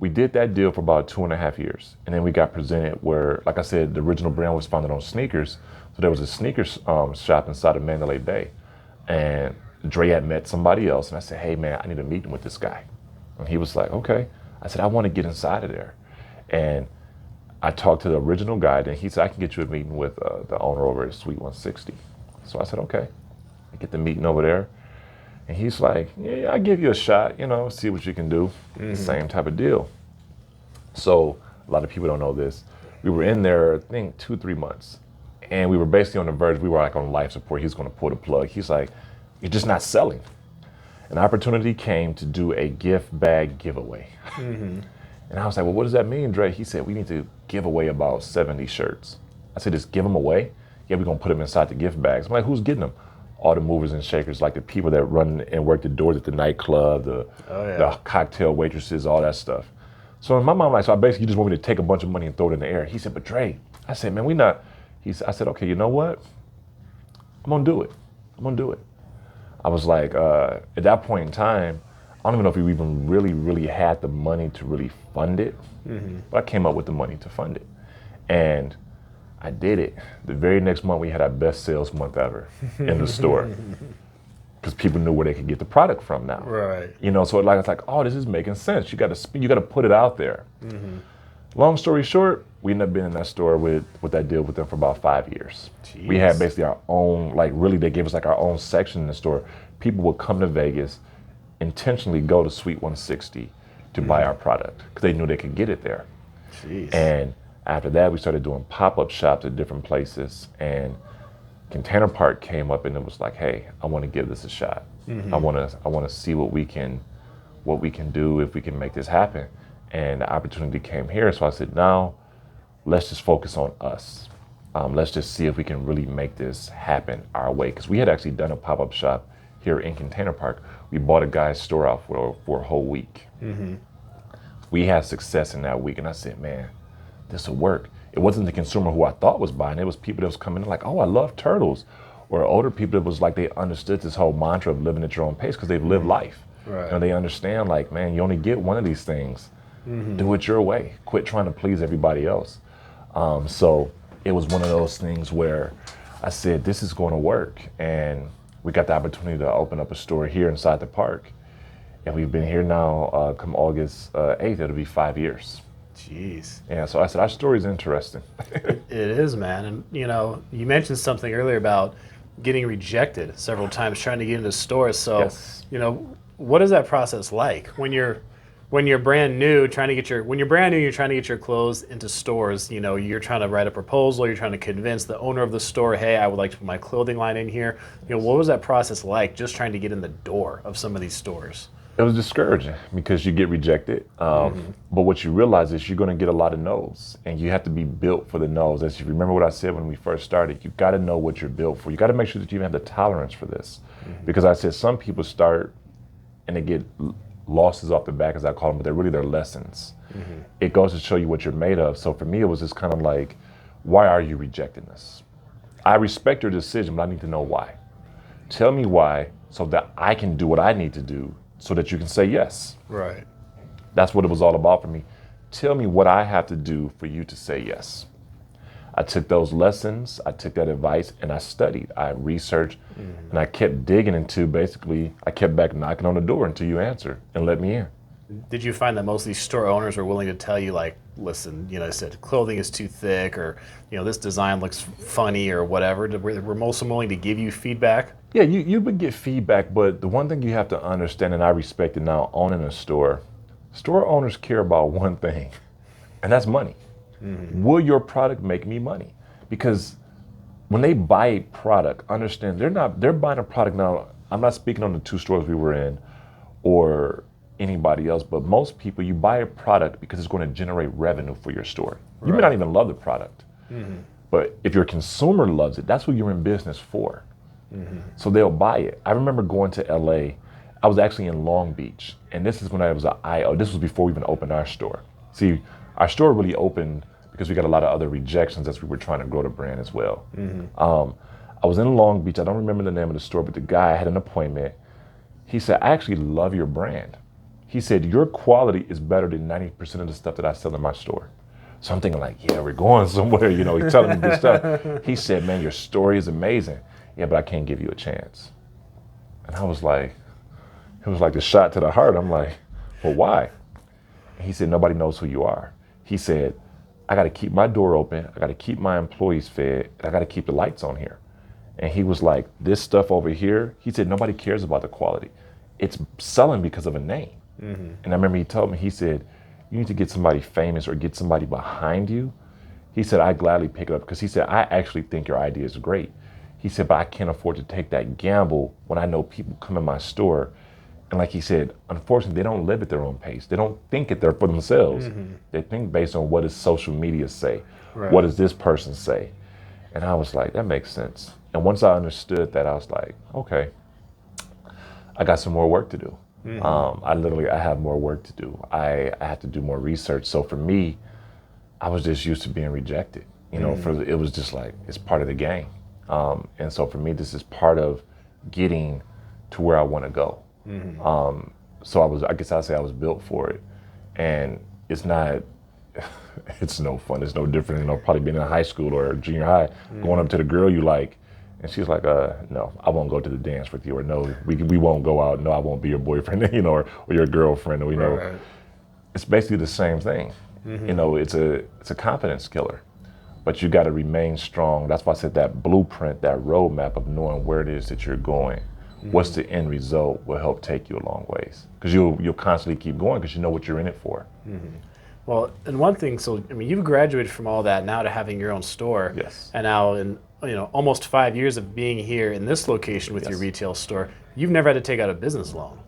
we did that deal for about 2.5 years. And then we got presented where, like I said, the original brand was founded on sneakers. So there was a sneakers shop inside of Mandalay Bay. And Dre had met somebody else. And I said, hey, man, I need a meeting with this guy. And he was like, okay. I said, I want to get inside of there. And I talked to the original guy. Then he said, I can get you a meeting with the owner over at Suite 160. So I said, okay. I get the meeting over there. And he's like, yeah, I'll give you a shot, see what you can do. Same type of deal. So a lot of people don't know this. We were in there, I think 2-3 months. And we were basically on the verge. We were like on life support. He was going to pull the plug. He's like, you're just not selling. An opportunity came to do a gift bag giveaway. And I was like, well, what does that mean, Dre? He said, we need to give away about 70 shirts. I said, just give them away? Yeah, we're going to put them inside the gift bags. I'm like, who's getting them? All the movers and shakers, like the people that run and work the doors at the nightclub, the cocktail waitresses, all that stuff. So in my mind, so I basically just want me to take a bunch of money and throw it in the air. He said, but Dre, I said, man, I said, okay, you know what? I'm going to do it. I'm going to do it. I was like, at that point in time, I don't even know if we even really had the money to really fund it. But I came up with the money to fund it. And I did it. The very next month, we had our best sales month ever in the store. Because people knew where they could get the product from now. Right. So it's like, oh, this is making sense. You got to put it out there. Long story short, we ended up being in that store with that deal with them for about 5 years. Jeez. We had basically our own, they gave us our own section in the store. People would come to Vegas, intentionally go to Suite 160 to buy our product because they knew they could get it there. Jeez. And after that, we started doing pop-up shops at different places. And Container Park came up and it was like, hey, I want to give this a shot. I want to see what we can do if we can make this happen. And the opportunity came here. So I said, now let's just focus on us. Let's just see if we can really make this happen our way. Because we had actually done a pop-up shop here in Container Park. We bought a guy's store out for a whole week. We had success in that week. And I said, man, this will work. It wasn't the consumer who I thought was buying. It was people that was coming in like, oh, I love turtles. Or older people that was like, they understood this whole mantra of living at your own pace because they've lived life. Right. They understand like, man, you only get one of these things. Do it your way. Quit trying to please everybody else. So it was one of those things where I said, this is going to work. And we got the opportunity to open up a store here inside the park. And we've been here now, come August 8th, it'll be 5 years. Jeez. Yeah, so I said, our story's interesting. It is, man. And, you mentioned something earlier about getting rejected several times trying to get into stores. So, Yes. What is that process like when you're brand new, you're trying to get your clothes into stores, you're trying to write a proposal, you're trying to convince the owner of the store, hey, I would like to put my clothing line in here. What was that process like just trying to get in the door of some of these stores? It was discouraging because you get rejected. But what you realize is you're going to get a lot of no's, and you have to be built for the no's. As you remember what I said when we first started, you got to know what you're built for. You got to make sure that you have the tolerance for this. Because I said some people start and they get losses off the back, as I call them, but they're really their lessons. It goes to show you what you're made of. So for me, it was just kind of like, why are you rejecting this? I respect your decision, but I need to know why. Tell me why so that I can do what I need to do so that you can say yes. Right. That's what it was all about for me. Tell me what I have to do for you to say yes. I took those lessons, I took that advice, and I studied. I researched, and I kept digging into, basically, I kept back knocking on the door until you answered and let me in. Did you find that most of these store owners were willing to tell you, like, listen, I said clothing is too thick, or this design looks funny, or whatever? We're most willing to give you feedback. Yeah, you would get feedback, but the one thing you have to understand, and I respect it now, owning a store owners care about one thing, and that's money. Will your product make me money? Because when they buy a product, understand they're buying a product now. I'm not speaking on the 2 stores we were in or anybody else, but most people, you buy a product because it's going to generate revenue for your store. You may not even love the product, but if your consumer loves it, that's what you're in business for. So they'll buy it. I remember going to LA. I was actually in Long Beach, and this is when I was this was before we even opened our store. See, our store really opened because we got a lot of other rejections as we were trying to grow the brand as well. I was in Long Beach. I don't remember the name of the store, but the guy had an appointment. He said, I actually love your brand. He said, your quality is better than 90% of the stuff that I sell in my store. So I'm thinking like, yeah, we're going somewhere. He's telling me good stuff. He said, man, your story is amazing. Yeah, but I can't give you a chance. And I was like, it was like a shot to the heart. I'm like, well, why? He said, nobody knows who you are. He said, I got to keep my door open. I got to keep my employees fed. I got to keep the lights on here. And he was like, this stuff over here, he said, nobody cares about the quality. It's selling because of a name. And I remember he told me, he said, you need to get somebody famous or get somebody behind you. He said, I gladly pick it up, because he said, I actually think your idea is great. He said, but I can't afford to take that gamble when I know people come in my store. And like he said, unfortunately, they don't live at their own pace. They don't think it there for themselves. They think based on what does social media say? Right. What does this person say? And I was like, that makes sense. And once I understood that, I was like, okay, I got some more work to do. I have more work to do. I have to do more research. So for me, I was just used to being rejected. It was just like, it's part of the game. And so for me, this is part of getting to where I want to go. So I guess I'd say I was built for it. And it's no fun. It's no different than probably being in high school or junior high, going up to the girl you like, and she's like, no, I won't go to the dance with you, or no, we won't go out. No, I won't be your boyfriend, or your girlfriend. Or, right. It's basically the same thing. It's a confidence killer. But you got to remain strong. That's why I said that blueprint, that roadmap of knowing where it is that you're going, what's the end result, will help take you a long ways. Because you'll constantly keep going because you know what you're in it for. Well, and one thing, you've graduated from all that now to having your own store. Yes. And now in almost 5 years of being here in this location with your retail store, you've never had to take out a business loan.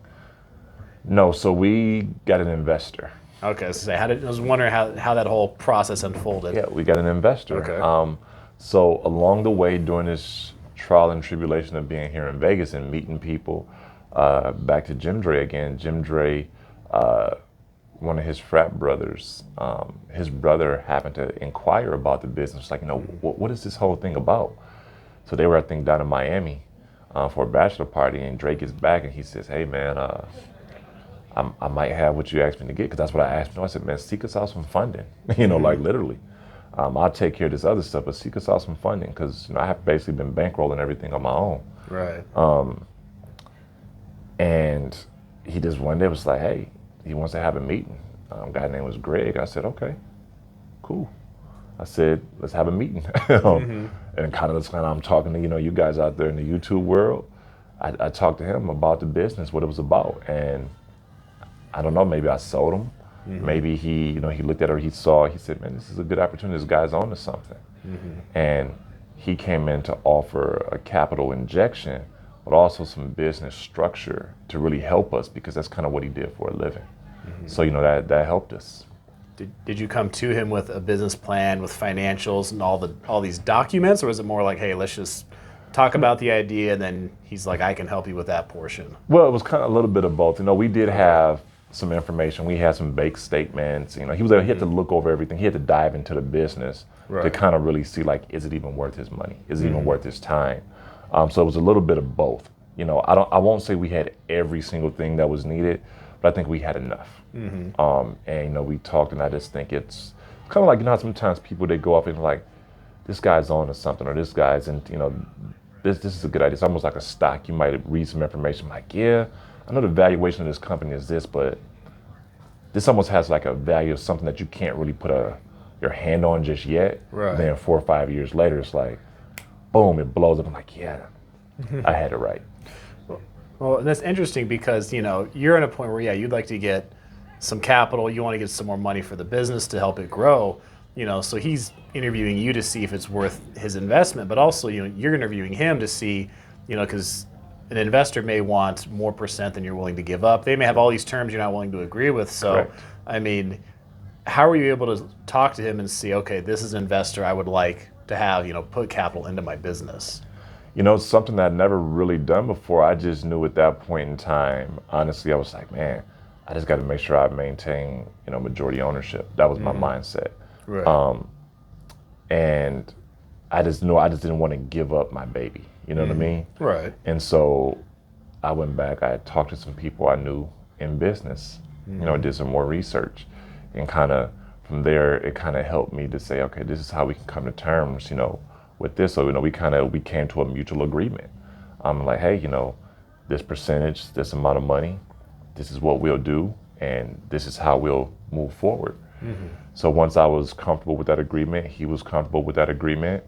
No, so we got an investor. Okay, so I was wondering how that whole process unfolded. Yeah, we got an investor. Okay. So along the way, during this trial and tribulation of being here in Vegas and meeting people, back to Jim Dre again. Jim Dre, one of his frat brothers, his brother happened to inquire about the business. Like, what is this whole thing about? So they were, I think, down in Miami for a bachelor party, and Dre gets back and he says, hey man, I might have what you asked me to get, because that's what I asked him. I said, man, seek us out some funding, like literally. I'll take care of this other stuff, but seek us out some funding, because I have basically been bankrolling everything on my own. Right. And he just one day was like, hey, he wants to have a meeting. A guy named was Greg. I said, okay, cool. I said, let's have a meeting. And kind of I'm talking to you guys out there in the YouTube world. I talked to him about the business, what it was about, and I don't know, maybe I sold him. Maybe he, he looked at it, he said, man, this is a good opportunity. This guy's on to something. And he came in to offer a capital injection, but also some business structure to really help us, because that's kind of what he did for a living. So, that helped us. Did you come to him with a business plan, with financials and all these documents, or was it more like, hey, let's just talk about the idea, and then he's like, I can help you with that portion? Well, it was kind of a little bit of both. We did have some information. We had some bank statements. He had to look over everything. He had to dive into the business to kind of really see, like, is it even worth his money? Is it even worth his time? So it was a little bit of both. I won't say we had every single thing that was needed, but I think we had enough. And we talked, and I just think it's kind of like, how sometimes people, they go off and like, this guy's on to something, or this guy's, and this is a good idea. It's almost like a stock. You might read some information like, yeah, I know the valuation of this company is this, but this almost has like a value of something that you can't really put your hand on just yet. Right. Then 4 or 5 years later, it's like, boom, it blows up. I'm like, yeah, I had it right. Well, that's interesting because, you're in a point where, you'd like to get some capital, you want to get some more money for the business to help it grow, so he's interviewing you to see if it's worth his investment, but also, you're interviewing him to see, because an investor may want more percent than you're willing to give up. They may have all these terms you're not willing to agree with. So, Correct. I mean, how are you able to talk to him and see, okay, this is an investor I would like to have, put capital into my business? It's something that I'd never really done before. I just knew at that point in time, honestly, I was like, man, I just got to make sure I maintain, majority ownership. That was my mindset. Right. And I just knew I just didn't want to give up my baby. You know what I mean? Right. And so I went back, I talked to some people I knew in business, did some more research, and kind of from there, it kind of helped me to say, okay, this is how we can come to terms, with this. So, we came to a mutual agreement. I'm like, hey, this percentage, this amount of money, this is what we'll do, and this is how we'll move forward. So once I was comfortable with that agreement, he was comfortable with that agreement,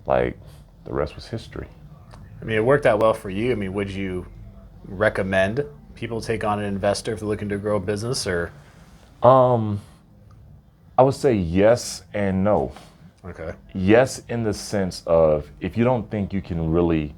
like the rest was history. I mean, it worked out well for you. I mean, would you recommend people take on an investor if they're looking to grow a business, or? I would say yes and no. Okay. Yes, in the sense of if you don't think you can really,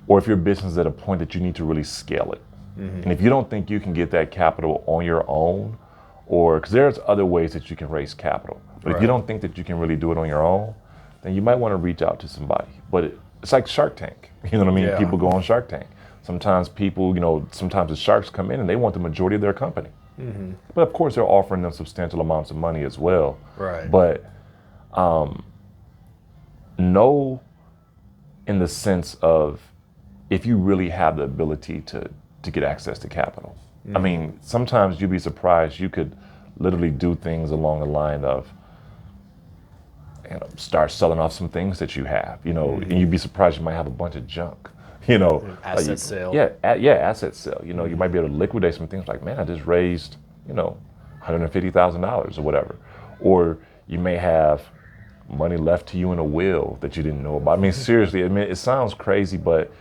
or if your business is at a point that you need to really scale it, and if you don't think you can get that capital on your own, or because there's other ways that you can raise capital, but if you don't think that you can really do it on your own, then you might want to reach out to somebody. But it's like Shark Tank. You know what I mean? Yeah. People go on Shark Tank. Sometimes people, sometimes the sharks come in and they want the majority of their company. But of course, they're offering them substantial amounts of money as well. Right. But no, in the sense of if you really have the ability to get access to capital. I mean, sometimes you'd be surprised. You could literally do things along the line of, start selling off some things that you have, and you'd be surprised you might have a bunch of junk, Asset sale. Yeah, asset sale. You might be able to liquidate some things like, man, I just raised, $150,000 or whatever. Or you may have money left to you in a will that you didn't know about. I mean, seriously, it sounds crazy, but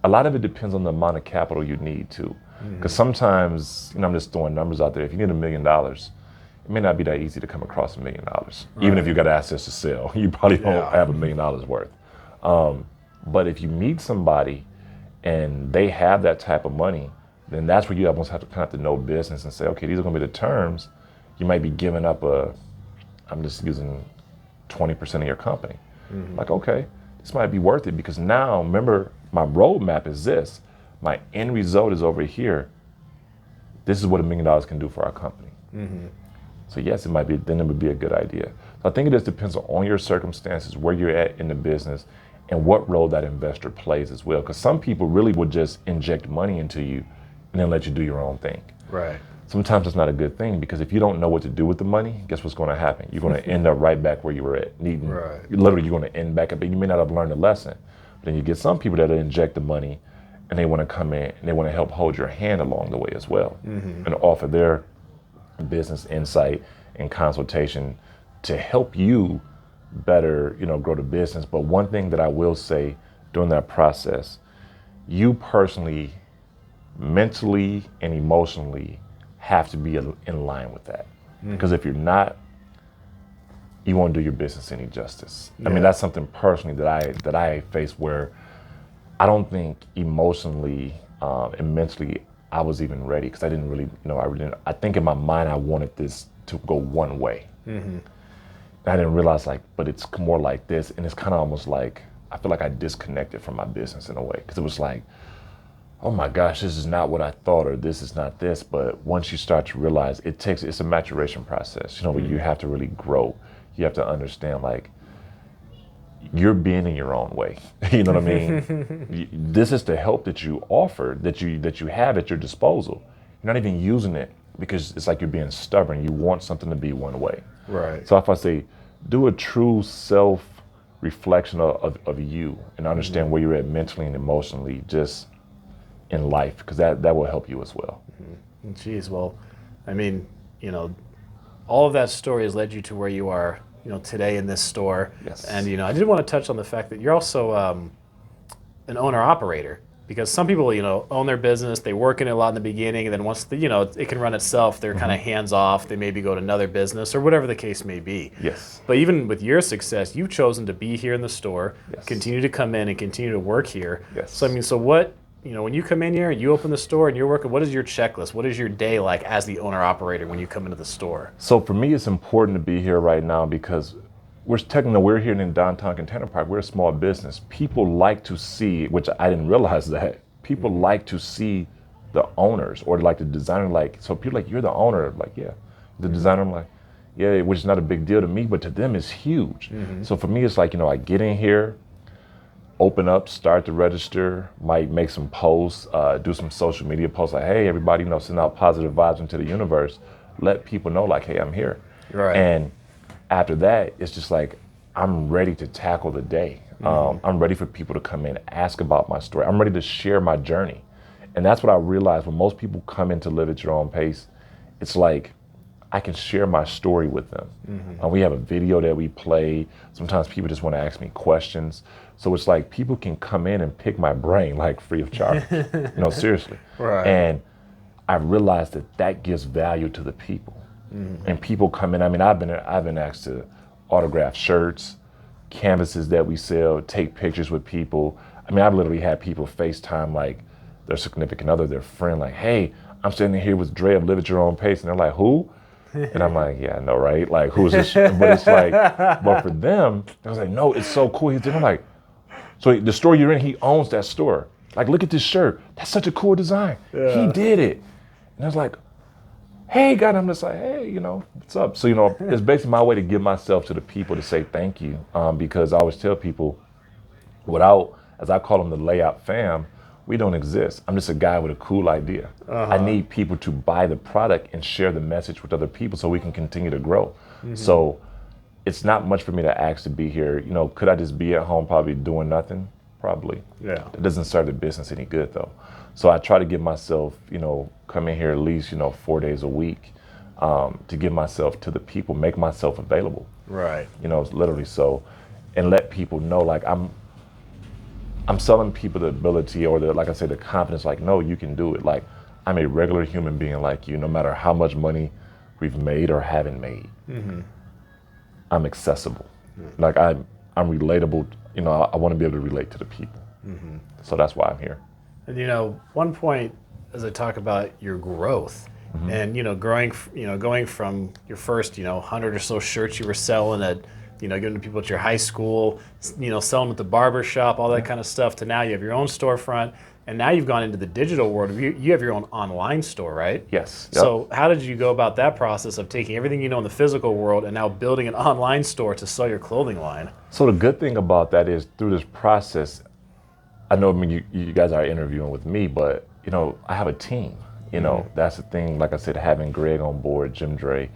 a lot of it depends on the amount of capital you need too. Because sometimes, I'm just throwing numbers out there. If you need $1 million, it may not be that easy to come across $1 million. Even if you got assets to sell, you probably don't have $1 million worth. But if you meet somebody and they have that type of money, then that's where you almost have to kind of have to know business and say, okay, these are going to be the terms. You might be giving up I'm just using 20% of your company. Like, okay, this might be worth it because now, remember, my roadmap is this. My end result is over here. This is what $1 million can do for our company. So yes, it would be a good idea. So I think it just depends on your circumstances, where you're at in the business, and what role that investor plays as well. Because some people really would just inject money into you and then let you do your own thing. Right. Sometimes that's not a good thing because if you don't know what to do with the money, guess what's going to happen? You're going to end up right back where you were at. Literally, you're going to end back up, but you may not have learned a lesson. But then you get some people that inject the money and they want to come in and they want to help hold your hand along the way as well and offer their business insight and consultation to help you better, grow the business. But one thing that I will say during that process, you personally, mentally and emotionally have to be in line with that. Because if you're not, you won't do your business any justice. I mean, that's something personally that I face where I don't think emotionally and mentally I was even ready because I didn't really, I think in my mind I wanted this to go one way. And I didn't realize but it's more like this, and it's kind of almost like I feel like I disconnected from my business in a way because it was like, oh my gosh, this is not what I thought, or this is not this. But once you start to realize it's a maturation process, where you have to really grow. You have to understand you're being in your own way. You know what I mean? This is the help that you offer, that you have at your disposal. You're not even using it because it's like you're being stubborn. You want something to be one way. Right. So if I say, do a true self-reflection of you and understand where you're at mentally and emotionally, just in life, because that will help you as well. Geez, well, I mean, all of that story has led you to where you are, today in this store. Yes. And, I did want to touch on the fact that you're also an owner operator, because some people, own their business, they work in it a lot in the beginning, and then once it can run itself, they're kind of hands off, they maybe go to another business or whatever the case may be. Yes. But even with your success, you've chosen to be here in the store, Yes. continue to come in and continue to work here. Yes. So what, when you come in here and you open the store and you're working, what is your checklist? What is your day like as the owner operator when you come into the store? So for me, it's important to be here right now because we're here in downtown Container Park. We're a small business. People like to see, which I didn't realize that, people like to see the owners or like the designer, so people like, you're the owner, like, yeah. The designer, I'm like, yeah, which is not a big deal to me, but to them it's huge. So for me, it's like, I get in here, open up, start the register, might make some posts, do some social media posts like, hey, everybody, send out positive vibes into the universe. Let people know like, hey, I'm here. Right. And after that, it's just like, I'm ready to tackle the day. I'm ready for people to come in, ask about my story. I'm ready to share my journey. And that's what I realized when most people come in to live at your own pace. It's like, I can share my story with them. We have a video that we play. Sometimes people just want to ask me questions. So it's like people can come in and pick my brain like free of charge. Seriously. Right. And I realized that gives value to the people. And people come in. I mean, I've been asked to autograph shirts, canvases that we sell, take pictures with people. I mean, I've literally had people FaceTime like their significant other, their friend, like, hey, I'm standing here with Dre of Live at Your Own Pace. And they're like, who? And I'm like, yeah, I know, right? Like, who's this? But it's like, but for them, I was like, no, it's so cool. I'm like, so the store you're in, he owns that store. Like, look at this shirt. That's such a cool design. Yeah. He did it. And I was like, hey, God, I'm just like, hey, what's up? So, it's basically my way to give myself to the people to say thank you. Because I always tell people, without, as I call them, the layout fam, we don't exist. I'm just a guy with a cool idea. I need people to buy the product and share the message with other people so we can continue to grow. So it's not much for me to ask to be here. Could I just be at home probably doing nothing? Probably. Yeah. It doesn't serve the business any good though. So I try to give myself, come in here at least, 4 days a week to give myself to the people, make myself available. Right. Literally so, and let people know like I'm selling people the ability or like I say, the confidence, like, no, you can do it. Like, I'm a regular human being like you, no matter how much money we've made or haven't made. I'm accessible. Like I'm relatable. I want to be able to relate to the people. So that's why I'm here. And one point as I talk about your growth and going from your first 100 or so shirts you were selling at giving to people at your high school, selling at the barber shop, all that kind of stuff, to now you have your own storefront, and now you've gone into the digital world. You have your own online store, right? Yes. Yep. So how did you go about that process of taking everything in the physical world and now building an online store to sell your clothing line? So the good thing about that is through this process, I know you guys are interviewing with me, but I have a team. That's the thing. Like I said, having Greg on board, Jim Dre.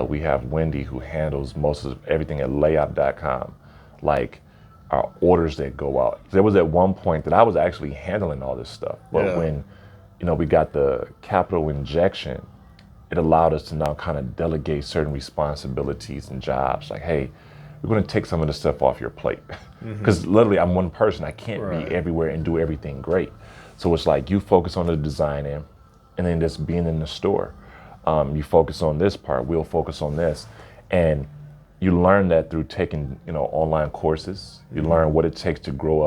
We have Wendy who handles most of everything at layup.com, like our orders that go out. There was at one point that I was actually handling all this stuff, but when we got the capital injection, it allowed us to now kind of delegate certain responsibilities and jobs. Like, hey, we're going to take some of the stuff off your plate, because literally I'm one person. I can't be everywhere and do everything great. So it's like you focus on the designing, and then just being in the store. You focus on this part, we'll focus on this. And you learn that through taking, online courses. You learn what it takes to grow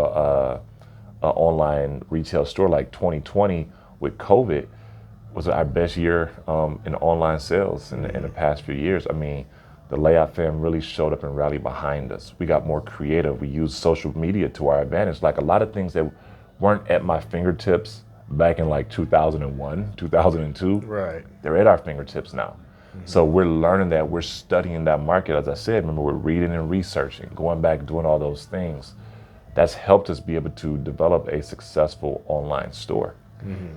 a online retail store. Like 2020 with COVID was our best year in online sales in the past few years. I mean, the Layout fam really showed up and rallied behind us. We got more creative. We used social media to our advantage. Like a lot of things that weren't at my fingertips back in like 2001, 2002, right? They're at our fingertips now. So we're learning that, we're studying that market. As I said, remember, we're reading and researching, going back, doing all those things. That's helped us be able to develop a successful online store.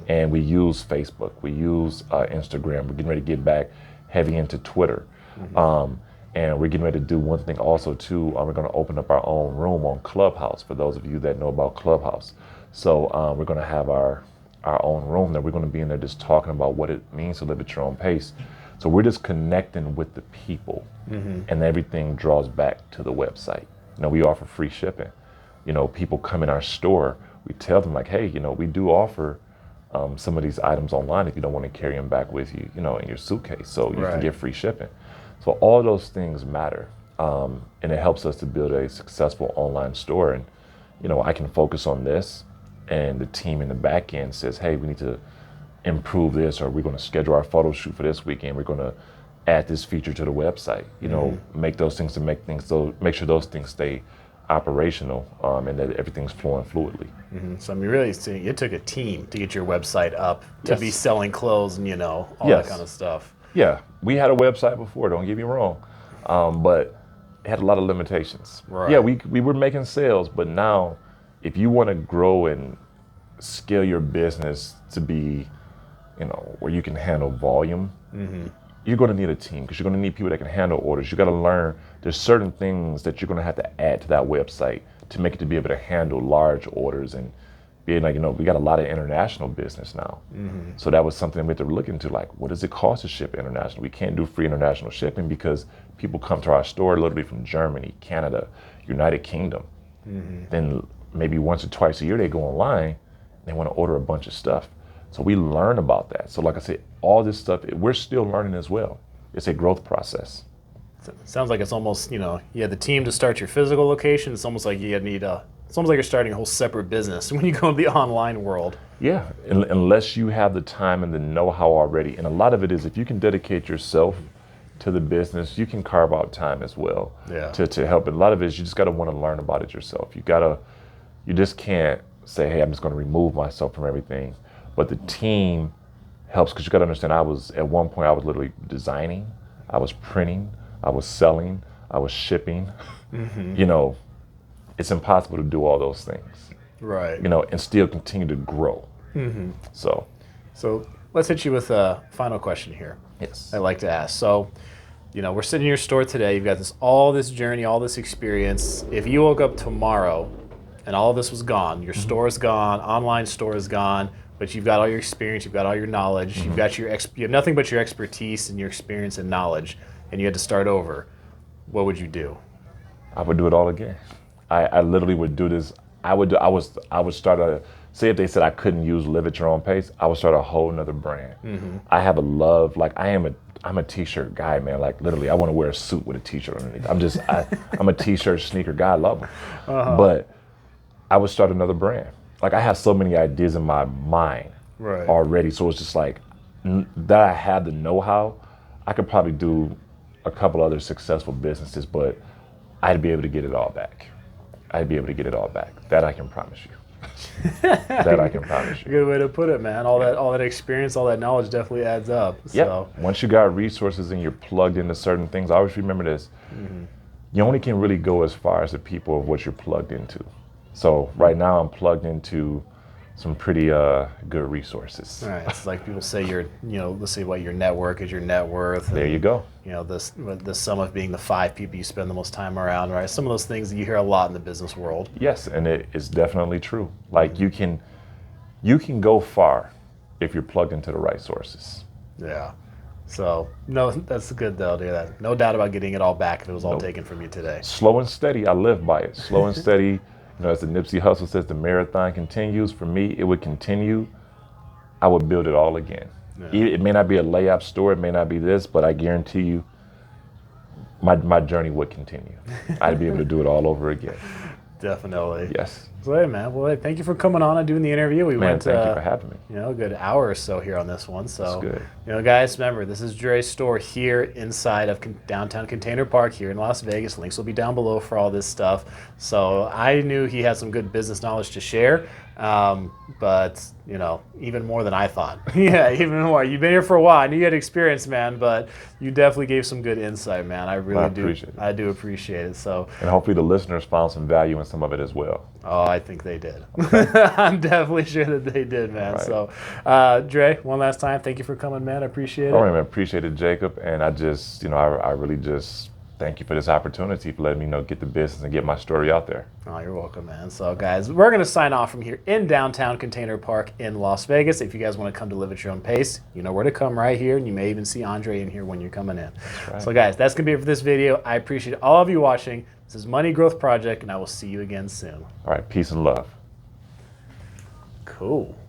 And we use Facebook, we use Instagram. We're getting ready to get back heavy into Twitter. And we're getting ready to do one thing also too. We're going to open up our own room on Clubhouse, for those of you that know about Clubhouse. So we're going to have our own room that we're going to be in there just talking about what it means to live at your own pace. So we're just connecting with the people, and everything draws back to the website. You know, we offer free shipping. You know, people come in our store, we tell them like, hey, you know, we do offer some of these items online if you don't want to carry them back with you, you know, in your suitcase. So you can get free shipping. So all those things matter. And it helps us to build a successful online store. And, you know, I can focus on this, and the team in the back end says, hey, we need to improve this, or we're going to schedule our photo shoot for this weekend. We're going to add this feature to the website, you know, make those things to make sure those things stay operational, and that everything's flowing fluidly. So I mean, really, it took a team to get your website up to be selling clothes and, you know, all that kind of stuff. Yeah, we had a website before, don't get me wrong, but it had a lot of limitations. Right. Yeah, we were making sales, but now if you want to grow and scale your business to be, you know, where you can handle volume, you're going to need a team, because you're going to need people that can handle orders. You got to learn there's certain things that you're going to have to add to that website to make it to be able to handle large orders, and being like, you know, we got a lot of international business now. So that was something we had to look into, like, what does it cost to ship international? We can't do free international shipping because people come to our store literally from Germany, Canada, United Kingdom. Then maybe once or twice a year they go online, they want to order a bunch of stuff. So we learn about that. So like I said, all this stuff, we're still learning as well. It's a growth process. So it sounds like it's almost, you know, you had the team to start your physical location. It's almost like it's almost like you're starting a whole separate business when you go into the online world. Yeah, unless you have the time and the know-how already. And a lot of it is, if you can dedicate yourself to the business, you can carve out time as well to help. And a lot of it is you just got to want to learn about it yourself. You just can't say, hey, I'm just going to remove myself from everything. But the team helps, because you got to understand, at one point I was literally designing, I was printing, I was selling, I was shipping. You know, it's impossible to do all those things. Right. You know, and still continue to grow. So let's hit you with a final question here. Yes. I'd like to ask. So, you know, we're sitting in your store today. You've got all this journey, all this experience. If you woke up tomorrow and all of this was gone, your store is gone, online store is gone, but you've got all your experience, you've got all your knowledge, you've got you have nothing but your expertise and your experience and knowledge, and you had to start over, what would you do? I would do it all again. I literally would do this. I would start say if they said I couldn't use live at your own pace, I would start a whole nother brand. I have a love, like I'm a t-shirt guy, man. Like literally, I want to wear a suit with a t-shirt underneath. I'm a t-shirt sneaker guy. I love them. But I would start another brand. Like I have so many ideas in my mind already. So it's just like that I have the know-how. I could probably do a couple other successful businesses, but I'd be able to get it all back. That I can promise you. That I can promise you. Good way to put it, man. All that experience, all that knowledge definitely adds up. Yeah. So. Once you got resources and you're plugged into certain things, I always remember this. You only can really go as far as the people of what you're plugged into. So right now I'm plugged into some pretty good resources. All right. It's like people say let's say what your network is your net worth. There you go. You know, the sum of being the 5 people you spend the most time around, right? Some of those things that you hear a lot in the business world. Yes, and it is definitely true. Like you can go far if you're plugged into the right sources. Yeah. So no, that's good though. That no doubt about getting it all back if it was all taken from you today. Slow and steady. I live by it. Slow and steady. You know, as the Nipsey Hussle says, the marathon continues. For me, it would continue. I would build it all again. Yeah. It may not be a layup store, it may not be this, but I guarantee you, my journey would continue. I'd be able to do it all over again. Definitely. Yes. So hey, man. Well, hey, thank you for coming on and doing the interview. Thank you for having me. You know, a good hour or so here on this one. So, that's good. You know, guys, remember this is Dre's store here inside of downtown Container Park here in Las Vegas. Links will be down below for all this stuff. So I knew he had some good business knowledge to share. But you know, even more than I thought. Yeah, even more. You've been here for a while. I knew you had experience, man, but you definitely gave some good insight, man. I really do. I do appreciate it. So, and hopefully the listeners found some value in some of it as well. Oh, I think they did. Okay. I'm definitely sure that they did, man. Right. So, Dre, one last time, thank you for coming, man. I appreciate it. All right, man. Appreciate it, Jacob. And I just, you know, I really just thank you for this opportunity for letting me know, get the business and get my story out there. Oh, you're welcome, man. So, guys, we're going to sign off from here in downtown Container Park in Las Vegas. If you guys want to come to live at your own pace, you know where to come right here, and you may even see Andre in here when you're coming in. Right. So, guys, that's going to be it for this video. I appreciate all of you watching. This is Money Growth Project, and I will see you again soon. All right, peace and love. Cool.